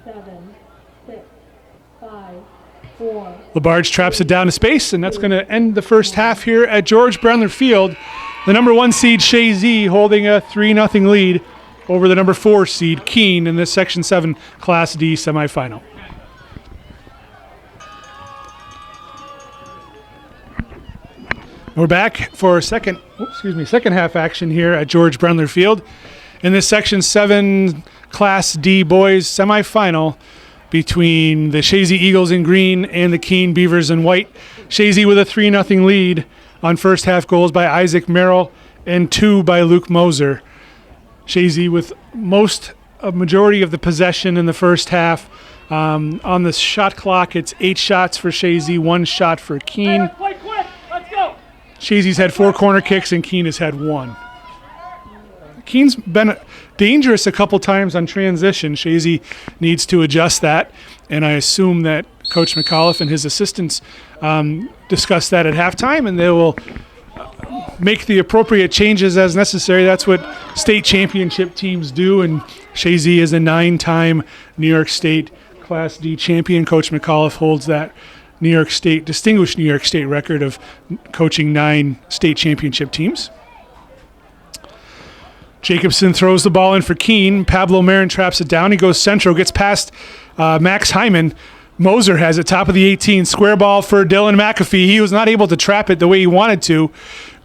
7, 6, 5, 4. Labarge traps it down to space, and that's going to end the first half here at George Brendler Field. The number 1 seed Chazy holding a 3-0 lead over the number 4 seed Keene in this Section 7 Class D semifinal. We're back for second half action here at George Brendler Field in this Section 7 Class D boys semifinal between the Chazy Eagles in green and the Keene Beavers in white. Chazy with a 3-0 lead on first half goals by Isaac Merrill and 2 by Luke Moser. Chazy with a majority of the possession in the first half. On the shot clock, it's 8 shots for Chazy, 1 shot for Keene. Chazy's had 4 corner kicks and Keene has had 1. Keene's been dangerous a couple times on transition. Chazy needs to adjust that, and I assume that Coach McAuliffe and his assistants discuss that at halftime, and they will make the appropriate changes as necessary. That's what state championship teams do, and Chazy is a 9-time New York State Class D champion. Coach McAuliffe holds that distinguished New York State record of coaching 9 state championship teams. Jacobson throws the ball in for Keene. Pablo Marin traps it down. He goes central, gets past Max Hyman. Moser has it, top of the 18. Square ball for Dylan McAfee. He was not able to trap it the way he wanted to.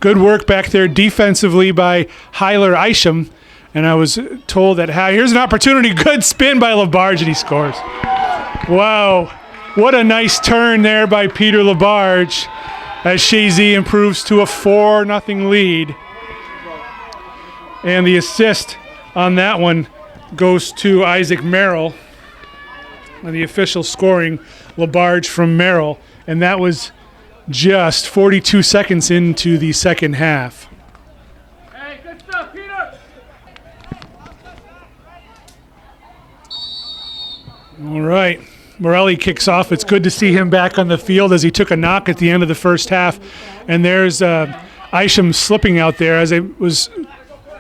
Good work back there defensively by Hyler Isham. And I was told that here's an opportunity. Good spin by Labarge, and he scores. Wow. What a nice turn there by Peter Labarge as Chazy improves to a 4-0 lead. And the assist on that one goes to Isaac Merrill. And the official scoring, Labarge from Merrill. And that was just 42 seconds into the second half. Hey, good stuff, Peter. All right. Morelli kicks off. It's good to see him back on the field as he took a knock at the end of the first half. And there's Isham slipping out there. As I was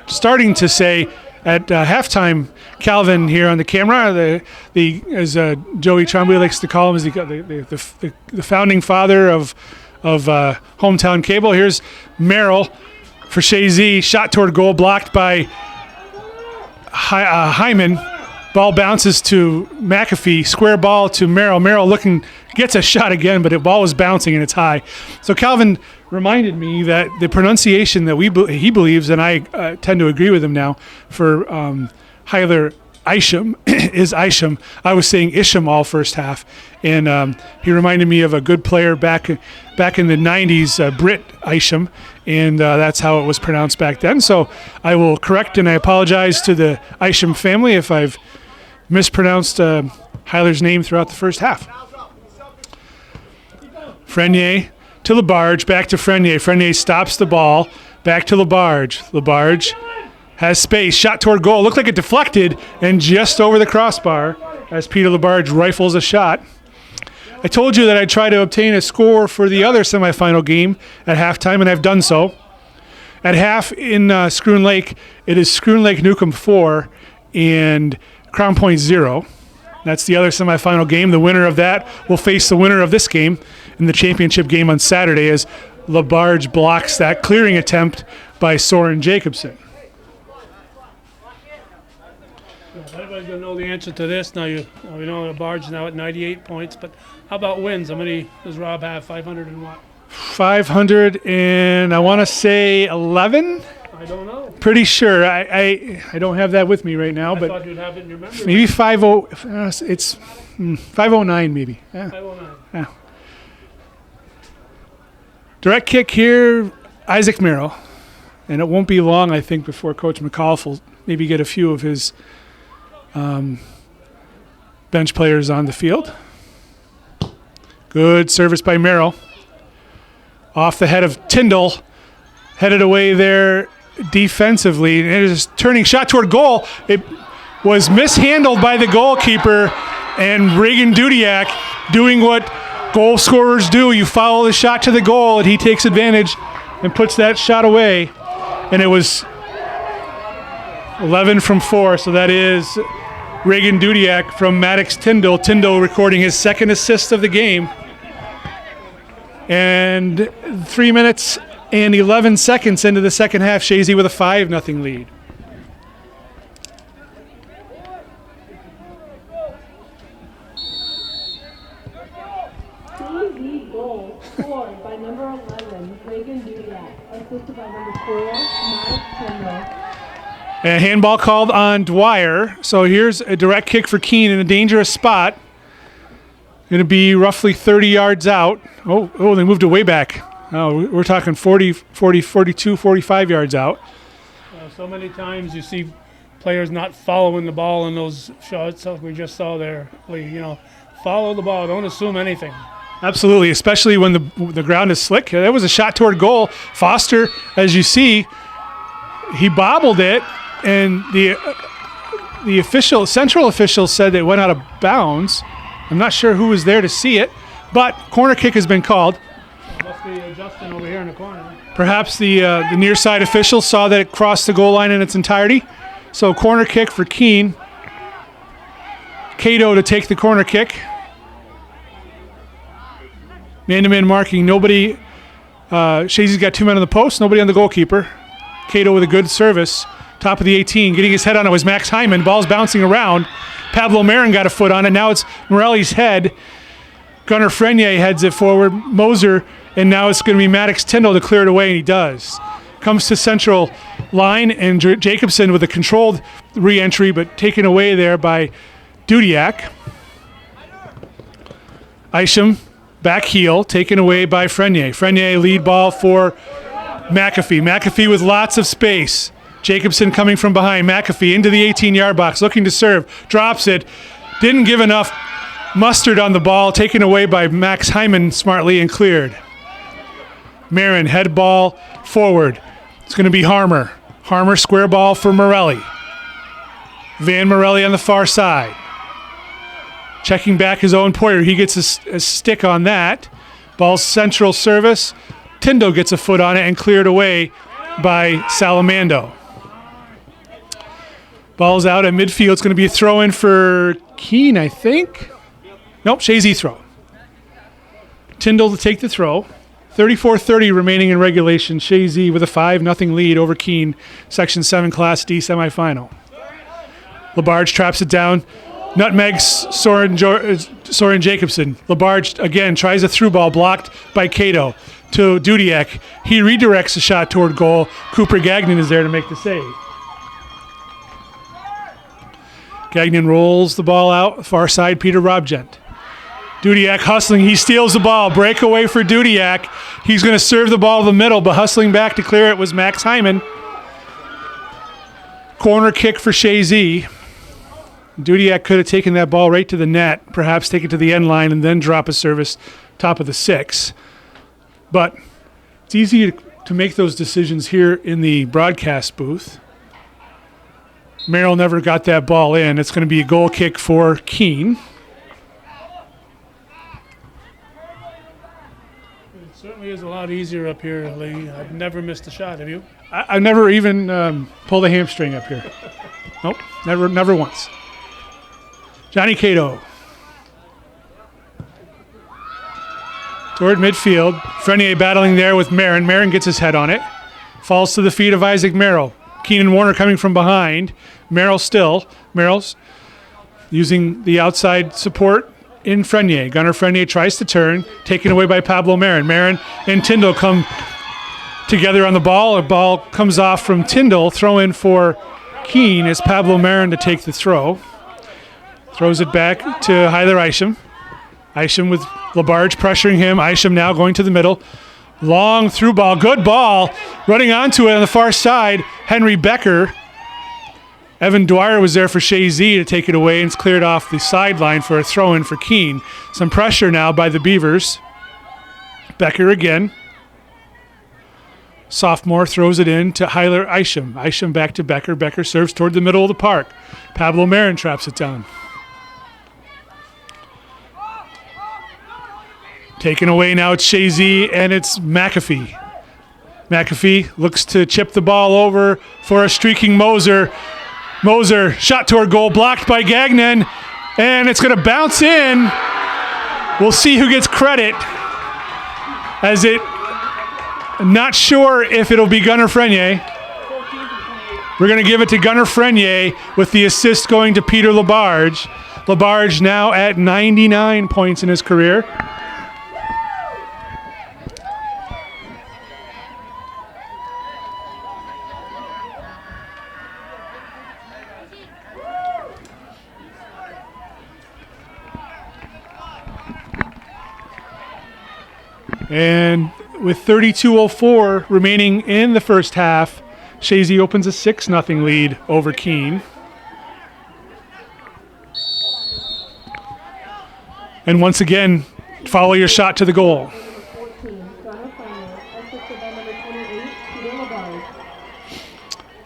starting to say at halftime, Calvin here on the camera, as Joey Trombley likes to call him, is the founding father of hometown cable. Here's Merrill for Chazy. Shot toward goal, blocked by Hyman. Ball bounces to McAfee. Square ball to Merrill. Merrill gets a shot again, but the ball is bouncing and it's high. So Calvin reminded me that the pronunciation that he believes, and I tend to agree with him now, for Hyler Isham is Isham. I was saying Isham all first half, and he reminded me of a good player back in the 90s, Britt Isham, and that's how it was pronounced back then. So I will correct and I apologize to the Isham family if I've mispronounced Hyler's name throughout the first half. Frenier to Labarge, back to Frenier. Frenier stops the ball, back to Labarge. Labarge has space, shot toward goal. Looked like it deflected and just over the crossbar as Peter Labarge rifles a shot. I told you that I'd try to obtain a score for the other semifinal game at halftime, and I've done so. At half in Scroon Lake, it is Scroon Lake Newcomb 4 and Crown Point 0. That's the other semifinal game. The winner of that will face the winner of this game in the championship game on Saturday as Labarge blocks that clearing attempt by Soren Jacobson. Everybody's going to know the answer to this. Now we know Labarge now at 98 points, but how about wins? How many does Rob have? 500 and what? 500 and I want to say 11. I don't know. Pretty sure. I don't have that with me right now, I but thought you'd have it in your memory. maybe 50. It's 509 maybe. Yeah. 509. Yeah. Direct kick here, Isaac Merrill, and it won't be long, I think, before Coach McAuliffe will maybe get a few of his bench players on the field. Good service by Merrill. Off the head of Tyndall, headed away there defensively. And it is turning shot toward goal. It was mishandled by the goalkeeper, and Reagan Dudiak doing what goal scorers do. You follow the shot to the goal, and he takes advantage and puts that shot away. And it was 11 from 4, so that is Reagan Dudiak from Maddox Tyndall. Tyndall recording his second assist of the game. And 3 minutes and 11 seconds into the second half, Chazy with a 5-0 lead. Chazy goal scored by number 11, Reagan Dudiak, assisted by number 4, Maddox Tyndall. A handball called on Dwyer. So here's a direct kick for Keene in a dangerous spot. Going to be roughly 30 yards out. Oh, they moved it way back. Oh, we're talking 40, 42, 45 yards out. So many times you see players not following the ball in those shots like we just saw there. Follow the ball. Don't assume anything. Absolutely, especially when the ground is slick. That was a shot toward goal. Foster, as you see, he bobbled it, and the central official said it went out of bounds. I'm not sure who was there to see it, but corner kick has been called. Must be Justin over here in the corner. Perhaps the near side official saw that it crossed the goal line in its entirety. So corner kick for Keene. Cato to take the corner kick. Man-to-man marking. Nobody. Chazy's got 2 men on the post. Nobody on the goalkeeper. Cato with a good service. Top of the 18. Getting his head on it was Max Hyman. Ball's bouncing around. Pablo Marin got a foot on it. Now it's Morelli's head. Gunnar Frenier heads it forward. Moser. And now it's going to be Maddox Tyndall to clear it away, and he does. Comes to central line, and Jacobson with a controlled re-entry, but taken away there by Dudiak. Isham, back heel, taken away by Frenier. Frenier lead ball for McAfee. McAfee with lots of space. Jacobson coming from behind. McAfee into the 18-yard box, looking to serve. Drops it. Didn't give enough mustard on the ball. Taken away by Max Hyman smartly and cleared. Marin, head ball forward. It's going to be Harmer. Harmer, square ball for Morelli. Van Morelli on the far side. Checking back his own Poyer. He gets a stick on that. Ball's central service. Tyndall gets a foot on it and cleared away by Salamando. Ball's out at midfield. It's going to be a throw in for Keene, I think. Nope, Chazy throw. Tyndall to take the throw. 34-30 remaining in regulation. Chazy with a 5-0 lead over Keene. Section 7 Class D semifinal. Labarge traps it down. Nutmegs Soren Jacobson. Labarge again tries a through ball blocked by Cato to Dudiak. He redirects the shot toward goal. Cooper Gagnon is there to make the save. Gagnon rolls the ball out. Far side, Peter Robgent. Dudiak hustling. He steals the ball. Breakaway for Dudiak. He's going to serve the ball to the middle, but hustling back to clear it was Max Hyman. Corner kick for Chazy. Dudiak could have taken that ball right to the net, perhaps take it to the end line and then drop a service top of the 6. But it's easy to make those decisions here in the broadcast booth. Merrill never got that ball in. It's going to be a goal kick for Keene. It certainly is a lot easier up here, Lee. I've never missed a shot, have you? I've never even pulled a hamstring up here. Nope, never once. Johnny Cato. Toward midfield. Frenier battling there with Marin. Marin gets his head on it. Falls to the feet of Isaac Merrill. Keenan Warner coming from behind. Merrill still. Merrill's using the outside support in Frenier. Gunnar Frenier tries to turn. Taken away by Pablo Marin. Marin and Tyndall come together on the ball. A ball comes off from Tyndall. Throw in for Keene as Pablo Marin to take the throw. Throws it back to Hyler Isham. Isham with Labarge pressuring him. Isham now going to the middle. Long through ball. Good ball. Running onto it on the far side, Henry Becker. Evan Dwyer was there for Chazy to take it away and it's cleared off the sideline for a throw-in for Keene. Some pressure now by the Beavers. Becker again. Sophomore throws it in to Hyler Isham. Isham back to Becker. Becker serves toward the middle of the park. Pablo Marin traps it down. Taken away now, it's Chazy and it's McAfee. McAfee looks to chip the ball over for a streaking Moser. Moser, shot toward goal, blocked by Gagnon, and it's going to bounce in. We'll see who gets credit. Not sure if it'll be Gunnar Frenier. We're going to give it to Gunnar Frenier with the assist going to Peter Labarge. Labarge now at 99 points in his career. And with 32:04 remaining in the first half, Chazy opens a 6-0 lead over Keene. And once again, follow your shot to the goal.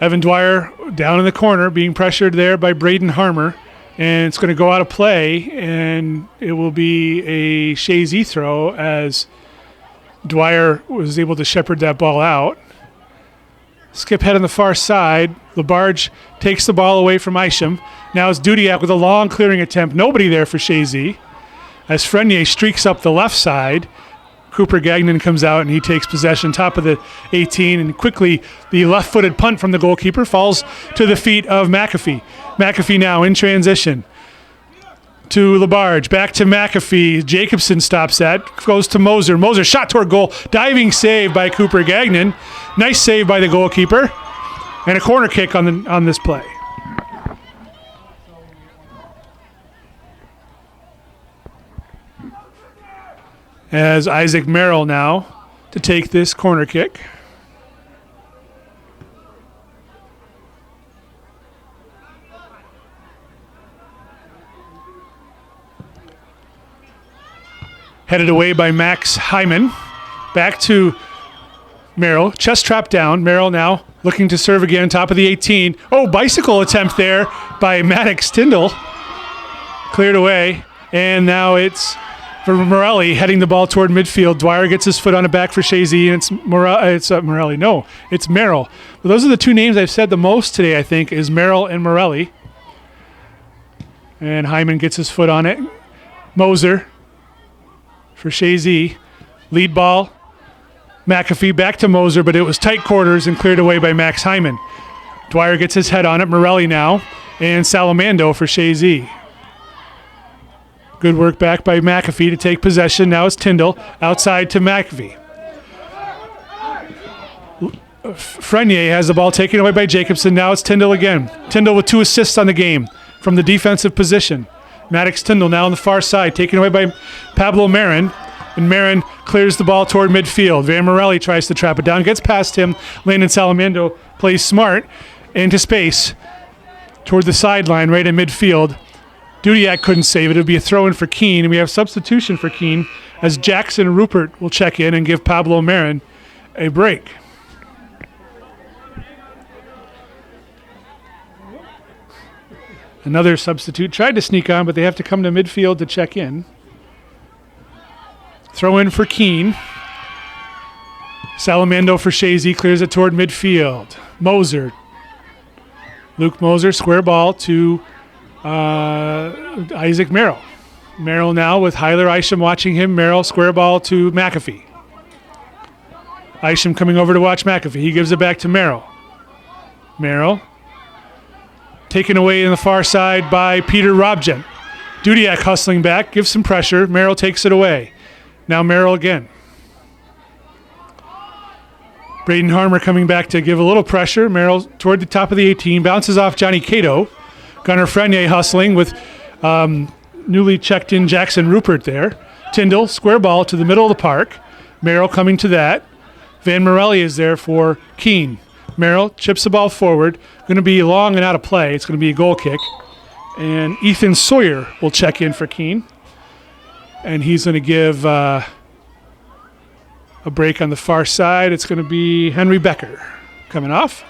Evan Dwyer down in the corner, being pressured there by Braden Harmer. And it's going to go out of play, and it will be a Chazy throw as Dwyer was able to shepherd that ball out. Skip head on the far side. Labarge takes the ball away from Isham. Now it's Dudiak with a long clearing attempt. Nobody there for Chazy. As Frenier streaks up the left side, Cooper Gagnon comes out and he takes possession, top of the 18, and quickly the left-footed punt from the goalkeeper falls to the feet of McAfee. McAfee now in transition to Labarge, back to McAfee. Jacobson stops that, goes to Moser. Moser shot toward goal, diving save by Cooper Gagnon. Nice save by the goalkeeper, and a corner kick on this play. as Isaac Merrill now to take this corner kick. Headed away by Max Hyman. Back to Merrill. Chest trap down. Merrill now looking to serve again, top of the 18. Oh, bicycle attempt there by Maddox Tyndall. Cleared away. And now it's for Morelli heading the ball toward midfield. Dwyer gets his foot on it back for Chazy, and it's Morelli. No, it's Merrill. But those are the two names I've said the most today, I think, is Merrill and Morelli. And Hyman gets his foot on it. Moser for Chazy. Lead ball. McAfee back to Moser, but it was tight quarters and cleared away by Max Hyman. Dwyer gets his head on it. Morelli now. And Salamando for Chazy. Good work back by McAfee to take possession. Now it's Tyndall outside to McAfee. Frenier has the ball taken away by Jacobson. Now it's Tyndall again. Tyndall with 2 assists on the game from the defensive position. Maddox Tyndall now on the far side, taken away by Pablo Marin. And Marin clears the ball toward midfield. Van Morelli tries to trap it down, gets past him. Landon Salamando plays smart into space toward the sideline right in midfield. Dudiak couldn't save it. It would be a throw-in for Keene, and we have substitution for Keene as Jackson Rupert will check in and give Pablo Marin a break. Another substitute tried to sneak on, but they have to come to midfield to check in. Throw in for Keene. Salamando for Chazy clears it toward midfield. Moser. Luke Moser, square ball to Isaac Merrill. Merrill now with Hyler Isham watching him. Merrill, square ball to McAfee. Isham coming over to watch McAfee. He gives it back to Merrill. Merrill. Taken away in the far side by Peter Robjen. Dudiak hustling back, gives some pressure. Merrill takes it away. Now Merrill again. Braden Harmer coming back to give a little pressure. Merrill toward the top of the 18. Bounces off Johnny Cato. Gunnar Frenier hustling with newly checked in Jackson Rupert there. Tyndall, square ball to the middle of the park. Merrill coming to that. Van Morelli is there for Keene. Merrill chips the ball forward. Going to be long and out of play. It's going to be a goal kick. And Ethan Sawyer will check in for Keene. And he's going to give a break on the far side. It's going to be Henry Becker coming off.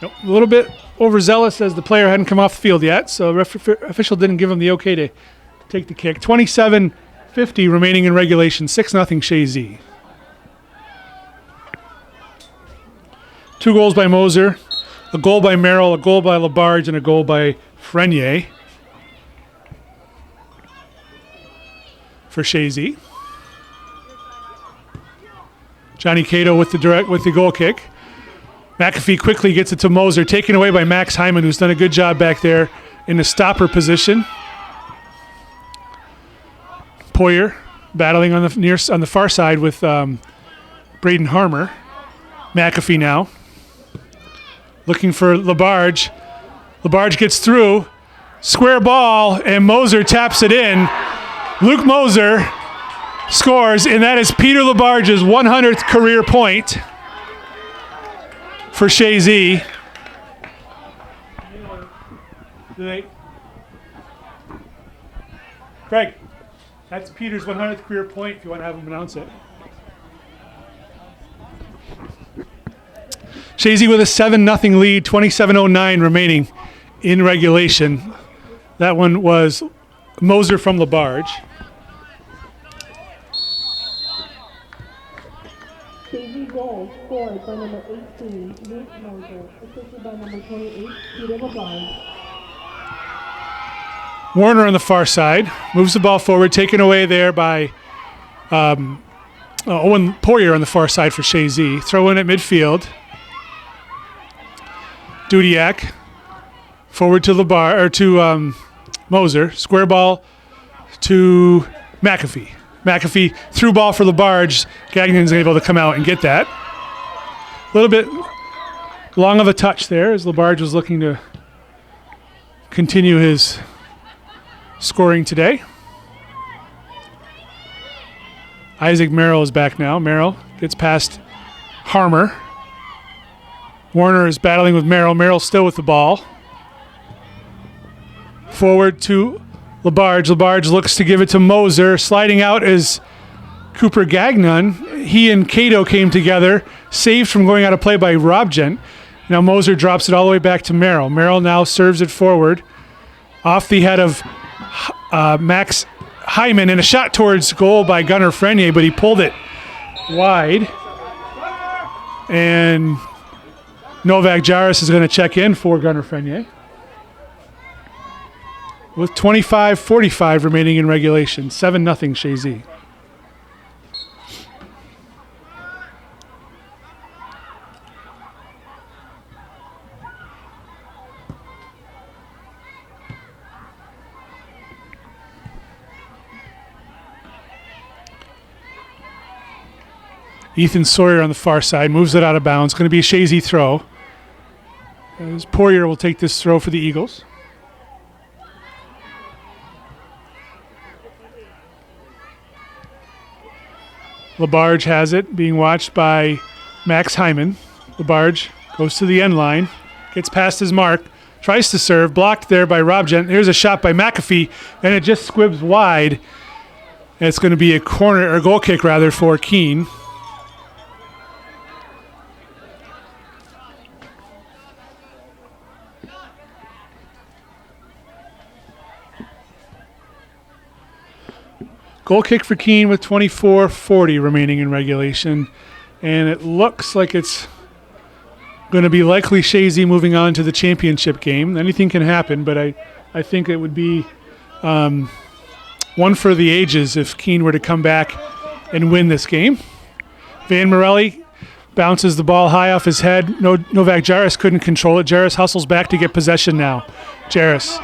Nope, a little bit overzealous as the player hadn't come off the field yet, so official didn't give him the okay to take the kick. 27:50 remaining in regulation, 6-0 Chazy. 2 goals by Moser, a goal by Merrill, a goal by Labarge, and a goal by Frenier for Chazy. Johnny Cato with the goal kick. McAfee quickly gets it to Moser, taken away by Max Hyman, who's done a good job back there in the stopper position. Poyer battling on the far side with Braden Harmer. McAfee now looking for Labarge. Labarge gets through, square ball, and Moser taps it in. Luke Moser scores, and that is Peter Labarge's 100th career point for Chazy. Craig, that's Peter's 100th career point if you want to have him announce it. Chazy with a 7-0 lead, 27:09 remaining in regulation. That one was Moser from Labarge. Chazy goal scored by number 18, Luke Moser, assisted by number 28, Peter Labarge. Warner on the far side moves the ball forward, taken away there by Owen Poyer on the far side for Chazy. Throw in at midfield. Dudiak forward to Moser. Square ball to McAfee. McAfee threw ball for Labarge. Gagnon's able to come out and get that. little bit long of a touch there as Labarge was looking to continue his scoring today. Isaac Merrill is back now. Merrill gets past Harmer. Warner is battling with Merrill. Merrill still with the ball. Forward to Labarge. Labarge looks to give it to Moser. Sliding out is Cooper Gagnon. He and Cato came together, saved from going out of play by Robgent. Now Moser drops it all the way back to Merrill. Merrill now serves it forward. Off the head of Max Hyman, and a shot towards goal by Gunnar Frenier, but he pulled it wide. And Novak Jaris is going to check in for Gunnar Frenier. With 25:45 remaining in regulation. 7-0 Chazy. Ethan Sawyer on the far side moves it out of bounds. Going to be a Chazy throw. As Poirier will take this throw for the Eagles. Labarge has it, being watched by Max Hyman. Labarge goes to the end line, gets past his mark, tries to serve, blocked there by Robgent. Here's a shot by McAfee, and it just squibs wide. And it's going to be a corner, or goal kick rather, for Keene. Goal kick for Keene with 24:40 remaining in regulation. And it looks like it's going to be likely Chazy moving on to the championship game. Anything can happen, but I think it would be one for the ages if Keene were to come back and win this game. Van Morelli bounces the ball high off his head. Novak Jaris couldn't control it. Jaris hustles back to get possession now. Jaris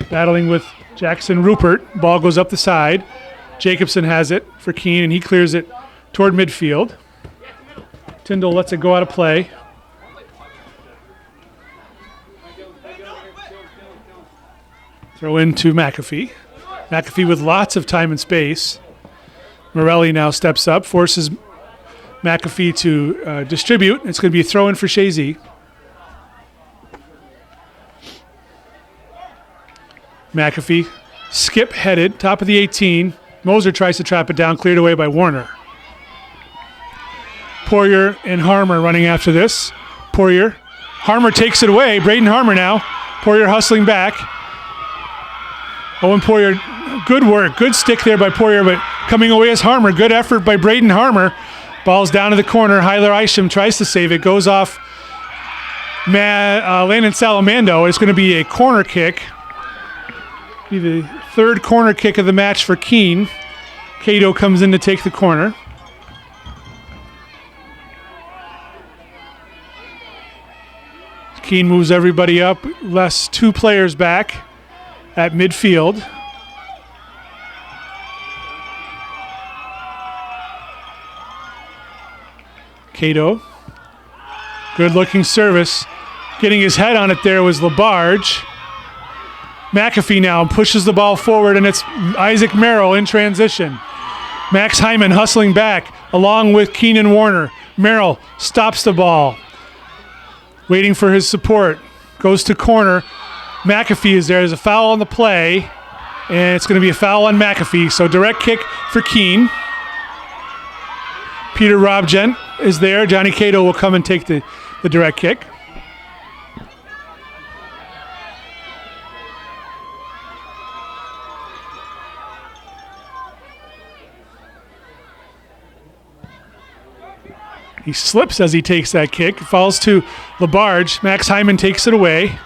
battling with Jackson Rupert. Ball goes up the side. Jacobson has it for Keene, and he clears it toward midfield. Tyndall lets it go out of play. Throw in to McAfee. McAfee with lots of time and space. Morelli now steps up, forces McAfee to distribute. It's going to be a throw in for Chazy. McAfee, skip headed, top of the 18. Moser tries to trap it down, cleared away by Warner. Poirier and Harmer running after this. Poirier. Harmer takes it away. Braden Harmer now. Poirier hustling back. Owen Poirier, good work. Good stick there by Poirier, but coming away is Harmer. Good effort by Braden Harmer. Ball's down to the corner. Hyler Isham tries to save it. Goes off Landon Salamando. It's going to be a corner kick. Be the third corner kick of the match for Keene. Cato comes in to take the corner. Keene moves everybody up, less two players back at midfield. Cato, good looking service. Getting his head on it there was Labarge. McAfee now pushes the ball forward, and it's Isaac Merrill in transition. Max Hyman hustling back along with Keenan Warner. Merrill stops the ball, waiting for his support. Goes to corner. McAfee is there. There's a foul on the play, and it's going to be a foul on McAfee. So direct kick for Keene. Peter Robgent is there. Johnny Cato will come and take the direct kick. He slips as he takes that kick. Falls to Labarge. Max Hyman takes it away.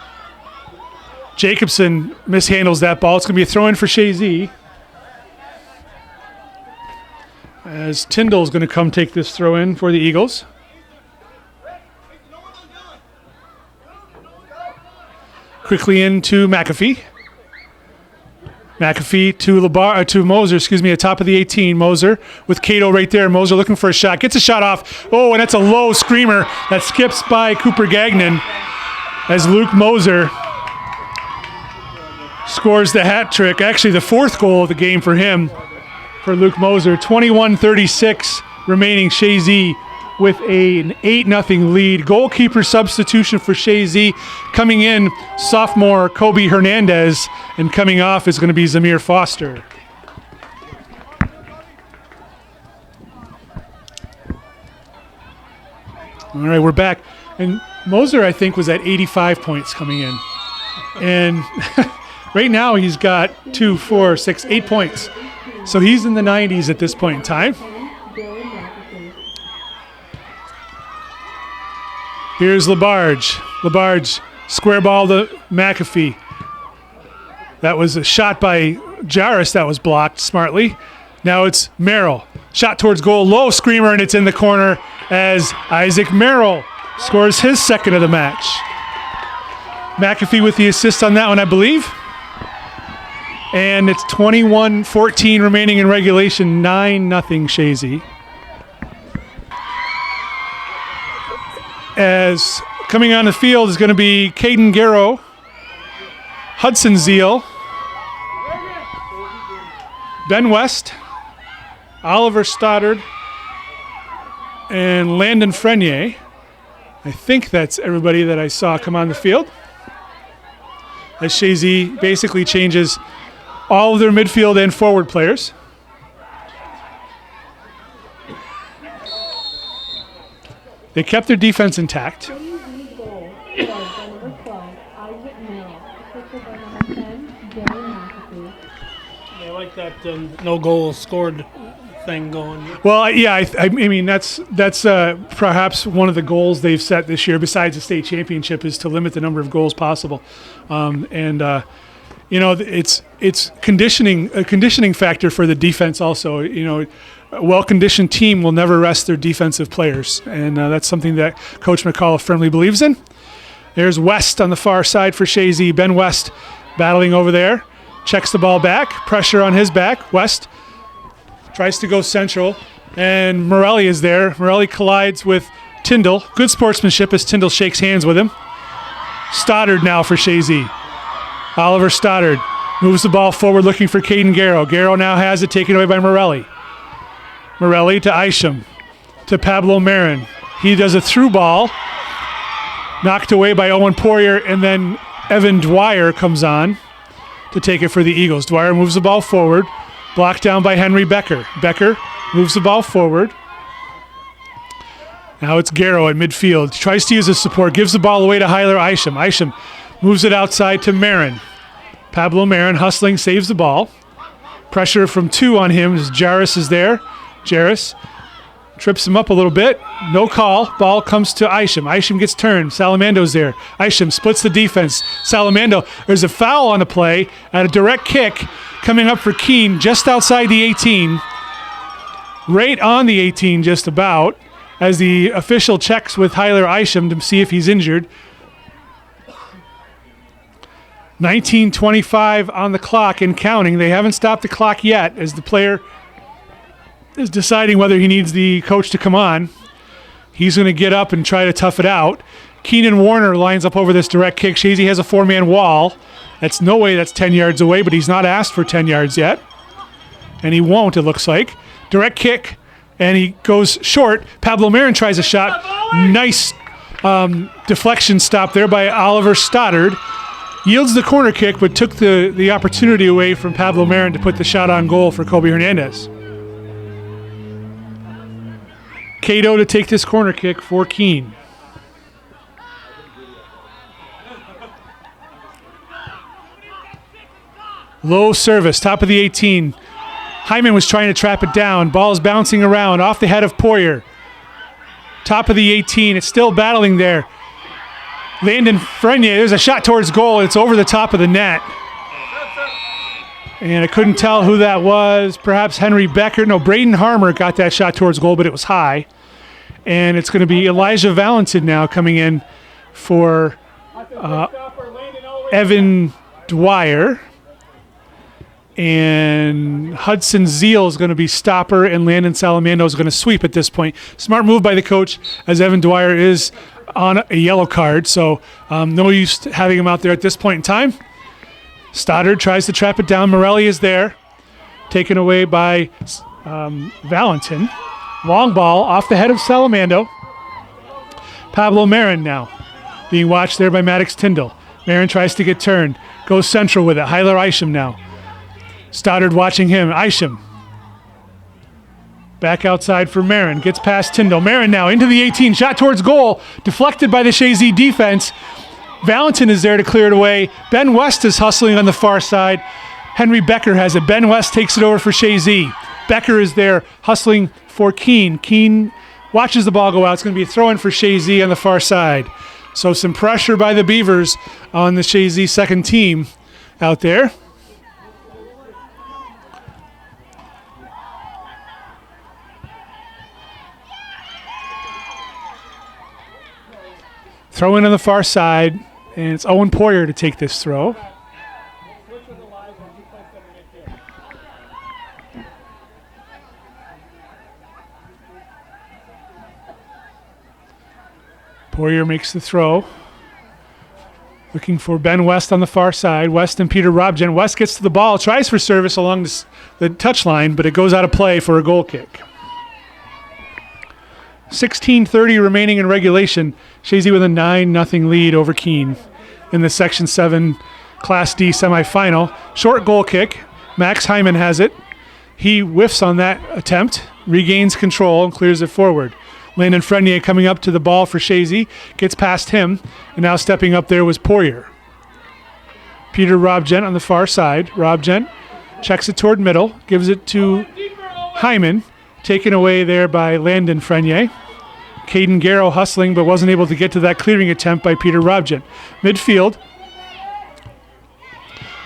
Jacobson mishandles that ball. It's going to be a throw-in for Chazy. As Tyndall's going to come take this throw-in for the Eagles. Quickly into McAfee. McAfee to Moser, atop of the 18. Moser with Cato right there. Moser looking for a shot. Gets a shot off. Oh, and that's a low screamer that skips by Cooper Gagnon as Luke Moser scores the hat trick. Actually, the 4th goal of the game for him, for Luke Moser. 21:36 remaining. Chazy with an 8-0 lead. Goalkeeper substitution for Chazy. Coming in, sophomore Kobe Hernandez, and coming off is going to be Zamir Foster. All right, we're back. And Moser, I think, was at 85 points coming in. And right now he's got 2, 4, 6, 8 points. So he's in the 90s at this point in time. Here's Labarge. Labarge, square ball to McAfee. That was a shot by Jairus that was blocked smartly. Now it's Merrill. Shot towards goal, low screamer, and it's in the corner as Isaac Merrill scores his 2nd of the match. McAfee with the assist on that one, I believe. And it's 21-14 remaining in regulation, 9-0 Chazy. As coming on the field is going to be Caden Garrow, Hudson Zeal, Ben West, Oliver Stoddard, and Landon Frenier. I think that's everybody that I saw come on the field. As Chazy basically changes all of their midfield and forward players. They kept their defense intact. They like that no goals scored thing going. Well, yeah, I mean that's perhaps one of the goals they've set this year, besides the state championship, is to limit the number of goals possible, it's conditioning, a conditioning factor for the defense also. A well-conditioned team will never rest their defensive players, and that's something that Coach McAuliffe firmly believes in. There's West on the far side for Chazy. Ben West battling over there, checks the ball back, pressure on his back. West tries to go central, and Morelli is there. Morelli collides with Tyndall. Good sportsmanship as Tyndall shakes hands with him. Stoddard now for Chazy. Oliver Stoddard moves the ball forward looking for Caden Garrow. Garrow now has it, taken away by Morelli. Morelli to Isham, to Pablo Marin. He does a through ball, knocked away by Owen Poirier, and then Evan Dwyer comes on to take it for the Eagles. Dwyer moves the ball forward, blocked down by Henry Becker. Becker moves the ball forward. Now it's Garrow at midfield. Tries to use his support, gives the ball away to Hyler Isham. Isham moves it outside to Marin. Pablo Marin hustling, saves the ball. Pressure from 2 on him as Jairus is there. Jairus trips him up a little bit. No call. Ball comes to Isham. Isham gets turned. Salamando's there. Isham splits the defense. Salamando, there's a foul on the play and a direct kick coming up for Keene just outside the 18. Right on the 18 just about, as the official checks with Hyler Isham to see if he's injured. 19:25 on the clock and counting. They haven't stopped the clock yet as the player is deciding whether he needs the coach to come on. He's going to get up and try to tough it out. Keenan Warner lines up over this direct kick. Chazy has a 4-man wall. That's no way that's 10 yards away, but he's not asked for 10 yards yet. And he won't, it looks like. Direct kick, and he goes short. Pablo Marin tries a shot. Nice deflection stop there by Oliver Stoddard. Yields the corner kick, but took the opportunity away from Pablo Marin to put the shot on goal for Kobe Hernandez. Cato to take this corner kick for Keene. Low service, top of the 18. Hyman was trying to trap it down. Ball is bouncing around off the head of Poirier. Top of the 18. It's still battling there. Landon Frenier, there's a shot towards goal. It's over the top of the net. And I couldn't tell who that was. Perhaps Henry Becker. No, Braden Harmer got that shot towards goal, but it was high. And it's going to be Elijah Valentin now coming in for Evan Dwyer. And Hudson Zeal is going to be stopper, and Landon Salamando is going to sweep at this point. Smart move by the coach, as Evan Dwyer is on a yellow card, so no use having him out there at this point in time. Stoddard tries to trap it down. Morelli is there, taken away by Valentin. Long ball off the head of Salamando. Pablo Marin now being watched there by Maddox Tyndall. Marin tries to get turned, goes central with it. Hyler Isham now. Stoddard watching him. Isham back outside for Marin. Gets past Tyndall. Marin now into the 18. Shot towards goal. Deflected by the Chazy defense. Valentin is there to clear it away. Ben West is hustling on the far side. Henry Becker has it. Ben West takes it over for Chazy. Becker is there hustling for Keene. Keene watches the ball go out. It's going to be a throw-in for Chazy on the far side. So some pressure by the Beavers on the Chazy second team out there. Throw in on the far side, and it's Owen Poyer to take this throw. Poyer makes the throw. Looking for Ben West on the far side. West and Peter Robjen. West gets to the ball, tries for service along the touchline, but it goes out of play for a goal kick. 16:30 remaining in regulation. Chazy with a 9-0 lead over Keene in the Section 7 Class D semifinal. Short goal kick. Max Hyman has it. He whiffs on that attempt, regains control, and clears it forward. Landon Frenier coming up to the ball for Chazy, gets past him, and now stepping up there was Poyer. Peter Robjen on the far side. Robjen checks it toward middle, gives it to Hyman, taken away there by Landon Frenier. Caden Garrow hustling, but wasn't able to get to that clearing attempt by Peter Robjen. Midfield,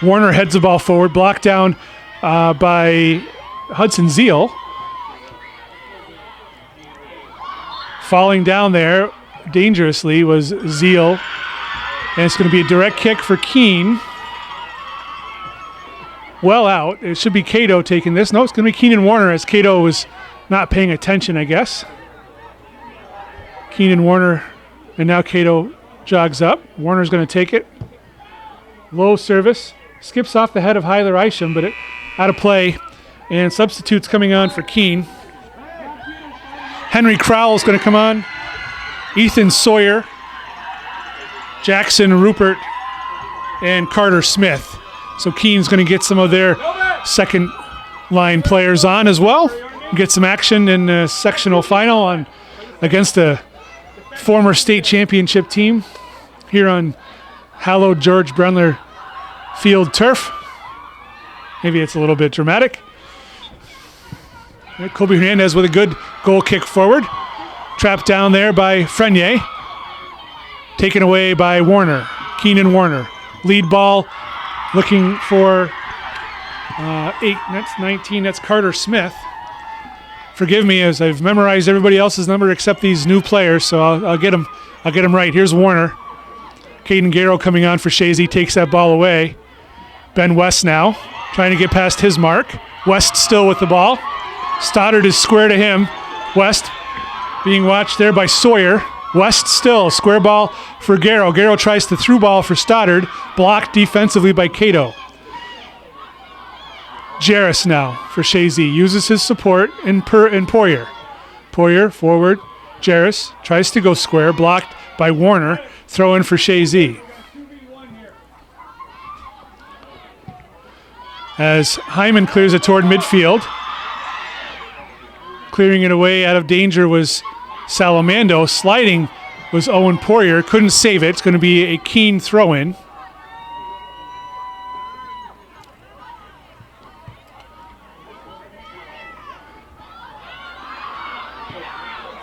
Warner heads the ball forward, blocked down by Hudson Zeal. Falling down there dangerously was Zeal, and it's going to be a direct kick for Keene. Well out. It should be Cato taking this. No, it's going to be Keenan Warner, as Cato was not paying attention, I guess. Keenan Warner, and now Cato jogs up. Warner's going to take it. Low service. Skips off the head of Hyler Isham, but it out of play. And substitutes coming on for Keene. Henry Crowell is going to come on. Ethan Sawyer, Jackson Rupert, and Carter Smith. So Keene's going to get some of their second line players on as well. Get some action in the sectional final against a former state championship team here on hallowed George Brendler Field turf. Maybe it's a little bit dramatic. Colby Hernandez with a good goal kick forward. Trapped down there by Frenier. Taken away by Warner. Keenan Warner. Lead ball looking for 8. That's 19. That's Carter Smith. Forgive me as I've memorized everybody else's number except these new players, so I'll get them right. Here's Warner. Caden Garrow coming on for Chazy. Takes that ball away. Ben West now trying to get past his mark. West still with the ball. Stoddard is square to him. West being watched there by Sawyer. West still. Square ball for Garrow. Garrow tries to through ball for Stoddard. Blocked defensively by Cato. Jarris now for Chazy. Uses his support in Poyer. Poyer forward. Jarris tries to go square. Blocked by Warner. Throw in for Chazy. As Hyman clears it toward midfield. Clearing it away out of danger was Salamando. Sliding was Owen Poyer. Couldn't save it. It's going to be a Keene throw-in.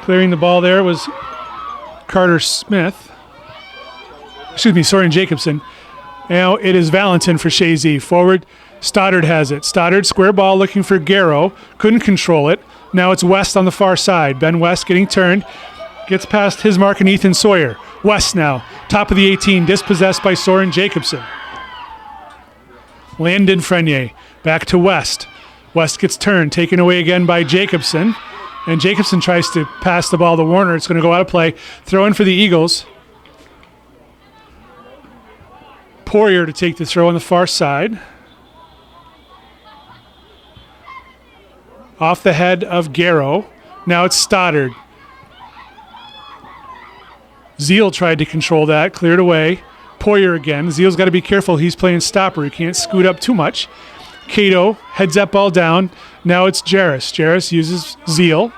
Clearing the ball there was Carter Smith. Excuse me, Soren Jacobson. Now it is Valentin for Chazy. Forward, Stoddard has it. Stoddard, square ball looking for Garrow. Couldn't control it. Now it's West on the far side. Ben West getting turned. Gets past his mark and Ethan Sawyer. West now, top of the 18, dispossessed by Soren Jacobson. Landon Frenier back to West. West gets turned, taken away again by Jacobson. And Jacobson tries to pass the ball to Warner. It's going to go out of play. Throw in for the Eagles. Poirier to take the throw on the far side. Off the head of Garrow. Now it's Stoddard. Zeal tried to control that, cleared away. Poirier again. Zeal's got to be careful. He's playing stopper. He can't scoot up too much. Cato heads that ball down. Now it's Jarris. Jarris uses Zeal.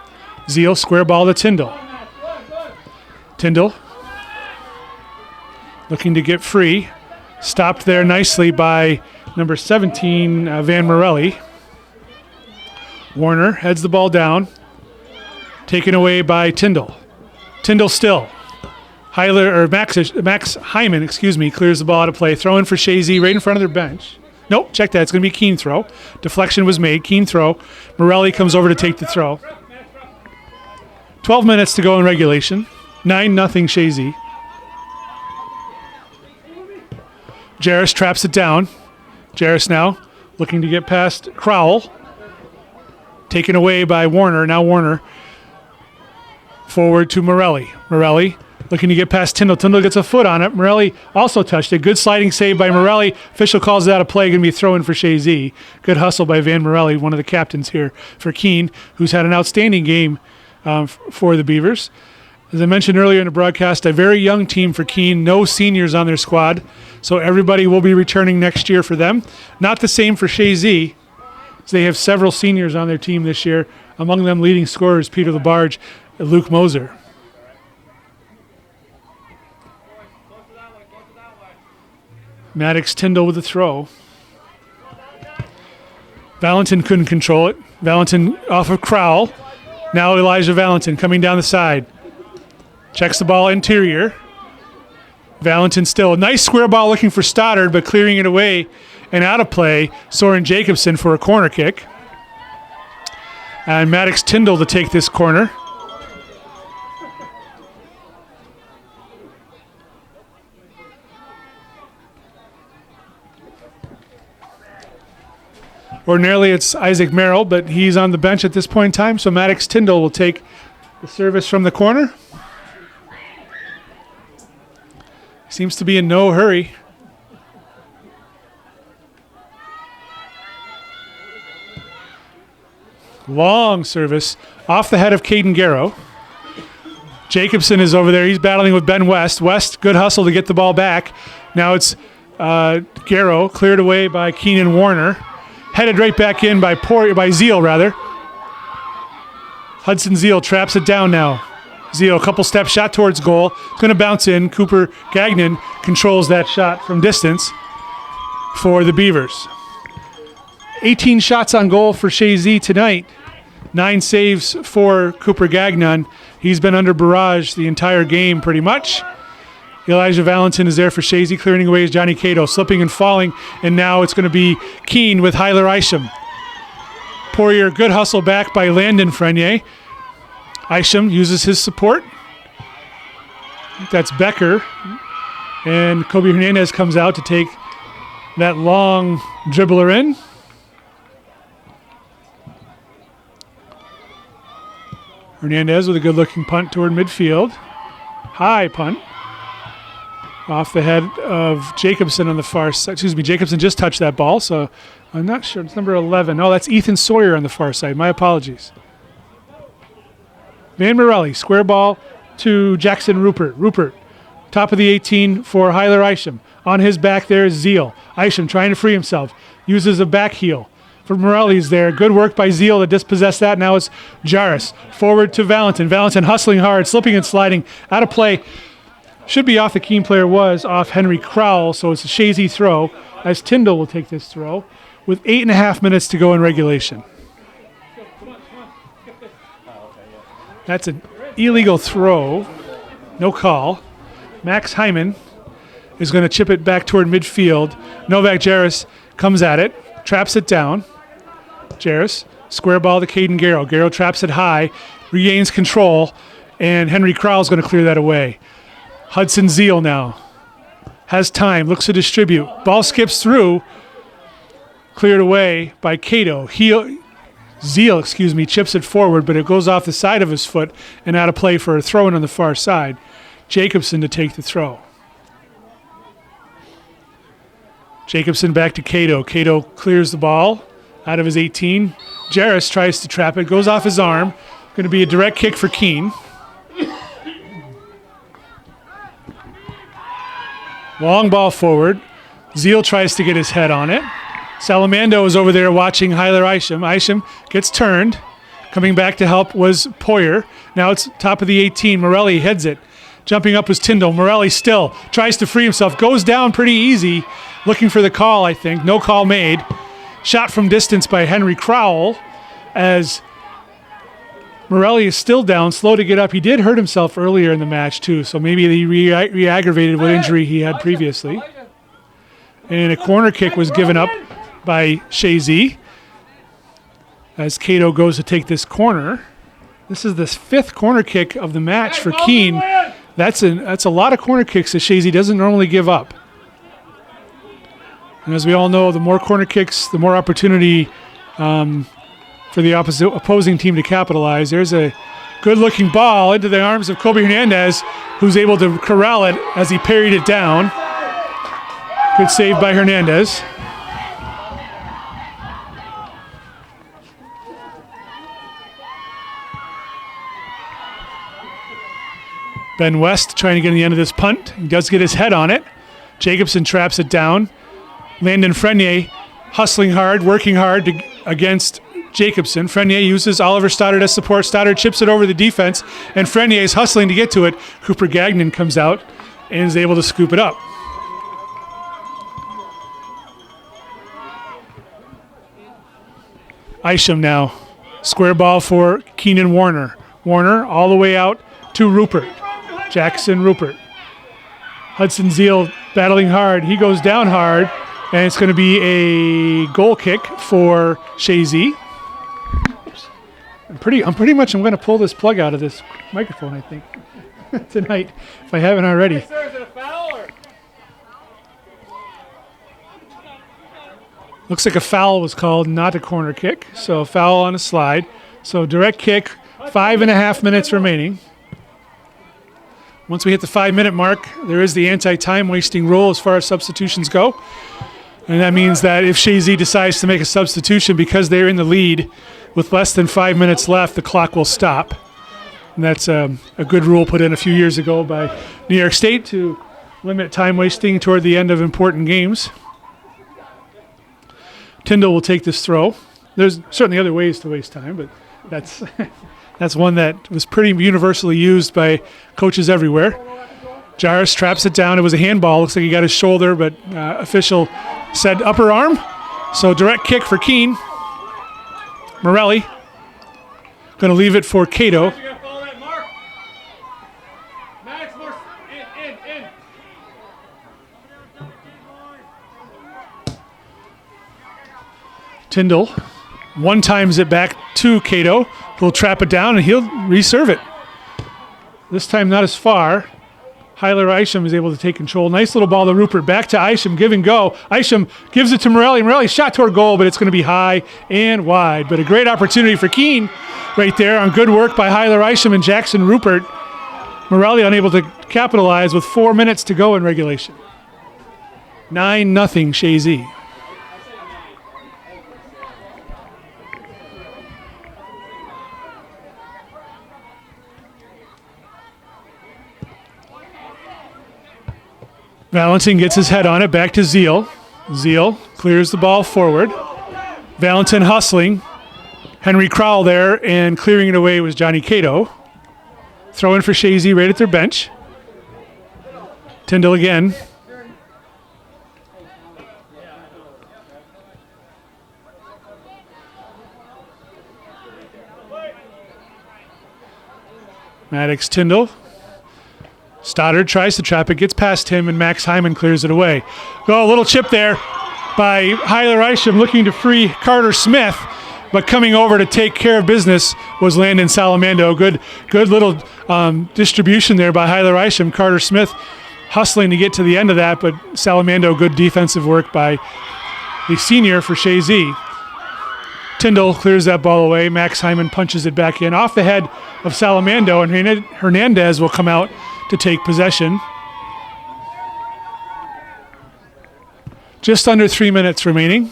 Zeal square ball to Tyndall. Tyndall looking to get free. Stopped there nicely by number 17, Van Morelli. Warner heads the ball down. Taken away by Tyndall. Tyndall still. Max Hyman, clears the ball out of play. Throw in for Chazy right in front of their bench. Nope, check that. It's going to be Keene throw. Deflection was made. Keene throw. Morelli comes over to take the throw. 12 minutes to go in regulation. 9-0 Chazy. Jarris traps it down. Jarris now looking to get past Crowell. Taken away by Warner. Now Warner forward to Morelli. Morelli looking to get past Tyndall. Tyndall gets a foot on it. Morelli also touched it. Good sliding save by Morelli. Official calls it out of play. Going to be throw-in for Chazy. Good hustle by Van Morelli, one of the captains here for Keene, who's had an outstanding game for the Beavers. As I mentioned earlier in the broadcast, a very young team for Keene. No seniors on their squad, so everybody will be returning next year for them. Not the same for Chazy. They have several seniors on their team this year. Among them, leading scorers Peter LaBarge, Luke Moser. Maddox Tyndall with the throw. Valentin couldn't control it. Valentin off of Crowell. Now Elijah Valentin coming down the side. Checks the ball interior. Valentin still. A nice square ball looking for Stoddard, but clearing it away and out of play. Soren Jacobson for a corner kick. And Maddox Tyndall to take this corner. Ordinarily it's Isaac Merrill, but he's on the bench at this point in time, so Maddox Tyndall will take the service from the corner. Seems to be in no hurry. Long service off the head of Caden Garrow. Jacobson is over there. He's battling with Ben West. West, good hustle to get the ball back. Now it's Garrow, cleared away by Keenan Warner. Headed right back in by Zeal, rather. Hudson Zeal traps it down now. Zeal, a couple steps, shot towards goal. It's going to bounce in. Cooper Gagnon controls that shot from distance for the Beavers. 18 shots on goal for Chazy tonight. 9 saves for Cooper Gagnon. He's been under barrage the entire game pretty much. Elijah Valentin is there for Chazy, clearing away is Johnny Cato, slipping and falling, and now it's going to be Keene with Hyler Isham. Poirier, good hustle back by Landon Frenier. Isham uses his support. I think that's Becker. And Kobe Hernandez comes out to take that long dribbler in. Hernandez with a good-looking punt toward midfield. High punt. Off the head of Jacobson on the far side. Jacobson just touched that ball, so I'm not sure. It's number 11. Oh, that's Ethan Sawyer on the far side. My apologies. Van Morelli, square ball to Jackson Rupert. Rupert, top of the 18 for Hyler Isham. On his back there is Zeal. Isham trying to free himself. Uses a back heel. For Morelli's there. Good work by Zeal to dispossess that. Now it's Jarris. Forward to Valentin. Valentin hustling hard, slipping and sliding. Out of play. Should be off the Keene player, was off Henry Crowell, so it's a Chazy throw, as Tyndall will take this throw with 8.5 minutes to go in regulation. That's an illegal throw. No call. Max Hyman is going to chip it back toward midfield. Novak Jarris comes at it, traps it down. Jarris, square ball to Caden Garrow. Garrow traps it high, regains control, and Henry Crowell is going to clear that away. Hudson Zeal now has time, looks to distribute. Ball skips through, cleared away by Cato. Zeal, chips it forward, but it goes off the side of his foot and out of play for a throw-in on the far side. Jacobson to take the throw. Jacobson back to Cato. Cato clears the ball out of his 18. Jarris tries to trap it, goes off his arm. Going to be a direct kick for Keene. Long ball forward. Zeal tries to get his head on it. Salamando is over there watching Hyler Isham. Isham gets turned. Coming back to help was Poyer. Now it's top of the 18. Morelli heads it. Jumping up was Tyndall. Morelli still tries to free himself. Goes down pretty easy. Looking for the call, I think. No call made. Shot from distance by Henry Crowell as Morelli is still down, slow to get up. He did hurt himself earlier in the match, too, so maybe he re-aggravated what injury he had previously. And a corner kick was given up by Chazy as Cato goes to take this corner. This is the 5th corner kick of the match for Keene. That's a lot of corner kicks that Chazy doesn't normally give up. And as we all know, the more corner kicks, the more opportunity for the opposing team to capitalize. There's a good-looking ball into the arms of Kobe Hernandez, who's able to corral it as he parried it down. Good save by Hernandez. Ben West trying to get to the end of this punt. He does get his head on it. Jacobson traps it down. Landon Frenier hustling hard, working hard against Jacobson. Frenier uses Oliver Stoddard as support. Stoddard chips it over the defense, and Frenier is hustling to get to it. Cooper Gagnon comes out and is able to scoop it up. Isham now. Square ball for Keenan Warner. Warner all the way out to Rupert. Jackson Rupert. Hudson Zeal battling hard. He goes down hard, and it's going to be a goal kick for Chazy. I'm pretty much going to pull this plug out of this microphone, I think, tonight, if I haven't already. Hey, sir, is it a foul or? Looks like a foul was called, not a corner kick. So foul on a slide. So direct kick, 5.5 minutes remaining. Once we hit the 5-minute mark, there is the anti-time wasting rule as far as substitutions go. And that means that if Chazy decides to make a substitution because they're in the lead with less than 5 minutes left, the clock will stop. And that's a good rule put in a few years ago by New York State to limit time wasting toward the end of important games. Tyndall will take this throw. There's certainly other ways to waste time, but that's that's one that was pretty universally used by coaches everywhere. Jarris traps it down. It was a handball. Looks like he got his shoulder, but official said upper arm. So direct kick for Keene. Morelli going to leave it for Cato. You gotta follow that mark. Max, more in. Tyndall one times it back to Cato. He'll trap it down and he'll reserve it. This time not as far. Hyler Isham is able to take control. Nice little ball to Rupert. Back to Isham. Give and go. Isham gives it to Morelli. Morelli shot toward goal, but it's going to be high and wide. But a great opportunity for Keene right there on good work by Hyler Isham and Jackson Rupert. Morelli unable to capitalize with 4 minutes to go in regulation. 9-0 Chazy. Valentin gets his head on it, back to Zeal. Zeal clears the ball forward. Valentin hustling. Henry Crowell there, and clearing it away was Johnny Cato. Throw in for Chazy right at their bench. Tyndall again. Maddox Tyndall. Stoddard tries to trap it, gets past him, and Max Hyman clears it away. Go, a little chip there by Hyler Isham looking to free Carter Smith, but coming over to take care of business was Landon Salamando. Good little distribution there by Hyler Isham. Carter Smith hustling to get to the end of that, but Salamando, good defensive work by the senior for Chazy. Tyndall clears that ball away. Max Hyman punches it back in off the head of Salamando, and Hernandez will come out to take possession. Just under 3 minutes remaining.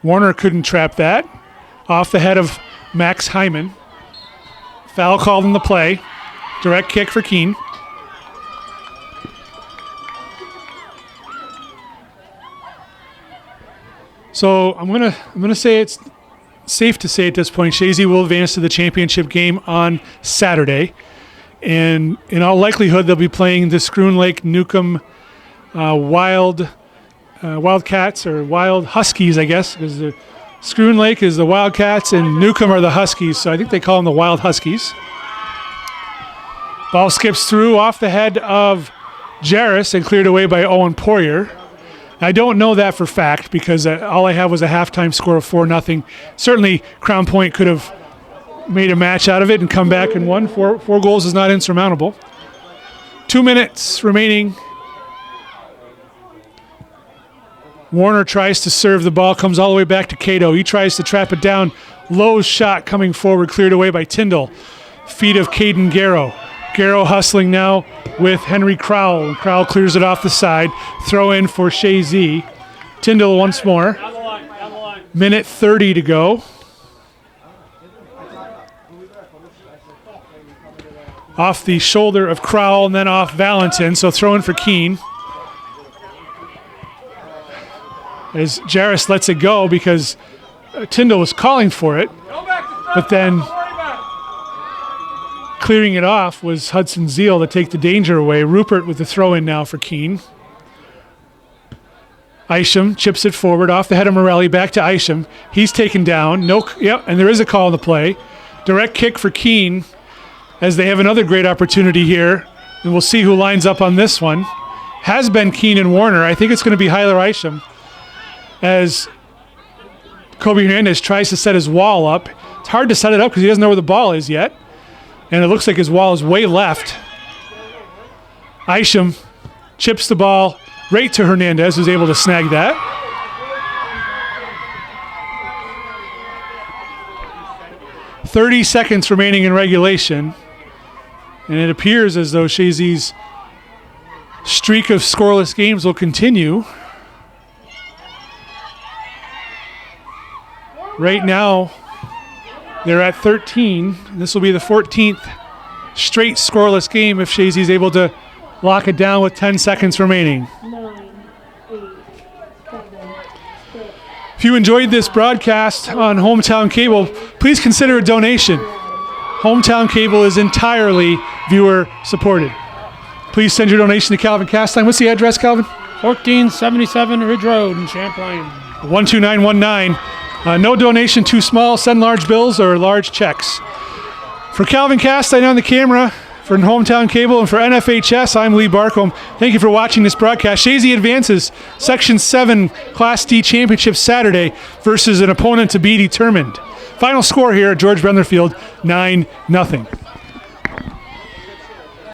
Warner couldn't trap that. Off the head of Max Hyman. Foul called in the play. Direct kick for Keene. So I'm gonna say it's safe to say at this point, Chazy will advance to the championship game on Saturday, and in all likelihood they'll be playing the Schroon Lake Newcomb Wildcats or Wild Huskies, I guess, because the Schroon Lake is the Wildcats and Newcomb are the Huskies, so I think they call them the Wild Huskies. Ball skips through off the head of Jarris and cleared away by Owen Poirier. I don't know that for fact because all I have was a halftime score of 4-0. Certainly, Crown Point could have made a match out of it and come back and won. Four goals is not insurmountable. 2 minutes remaining. Warner tries to serve the ball, comes all the way back to Cato. He tries to trap it down. Lowe's shot coming forward, cleared away by Tyndall. Feet of Caden Garrow. Garrow hustling now with Henry Crowell. Crowell clears it off the side. Throw in for Chazy. Tyndall once more. Down the line. Minute 30 to go. Off the shoulder of Crowell and then off Valentin. So throw in for Keene. As Jarris lets it go because Tyndall was calling for it. But then clearing it off was Hudson Zeal to take the danger away. Rupert with the throw-in now for Keene. Isham chips it forward off the head of Morelli, back to Isham. He's taken down. And there is a call in the play. Direct kick for Keene as they have another great opportunity here. And we'll see who lines up on this one. Has been Keene and Warner. I think it's going to be Hyler Isham as Kobe Hernandez tries to set his wall up. It's hard to set it up because he doesn't know where the ball is yet. And it looks like his wall is way left. Isham chips the ball right to Hernandez, who's able to snag that. "30 seconds remaining in regulation. And it appears as though Chazy's streak of scoreless games will continue. Right now, they're at 13. This will be the 14th straight scoreless game if Chazy's able to lock it down with 10 seconds remaining. 9, 8, 7, 6. If you enjoyed this broadcast on Hometown Cable, please consider a donation. Hometown Cable is entirely viewer supported. Please send your donation to Calvin Castine. What's the address, Calvin? 1477 Ridge Road in Champlain. 12919. No donation too small. Send large bills or large checks. For Calvin Castine on the camera, for Hometown Cable, and for NFHS, I'm Lee Barcombe. Thank you for watching this broadcast. Chazy advances Section 7 Class D Championship Saturday versus an opponent to be determined. Final score here at George Brendler Field, 9-0.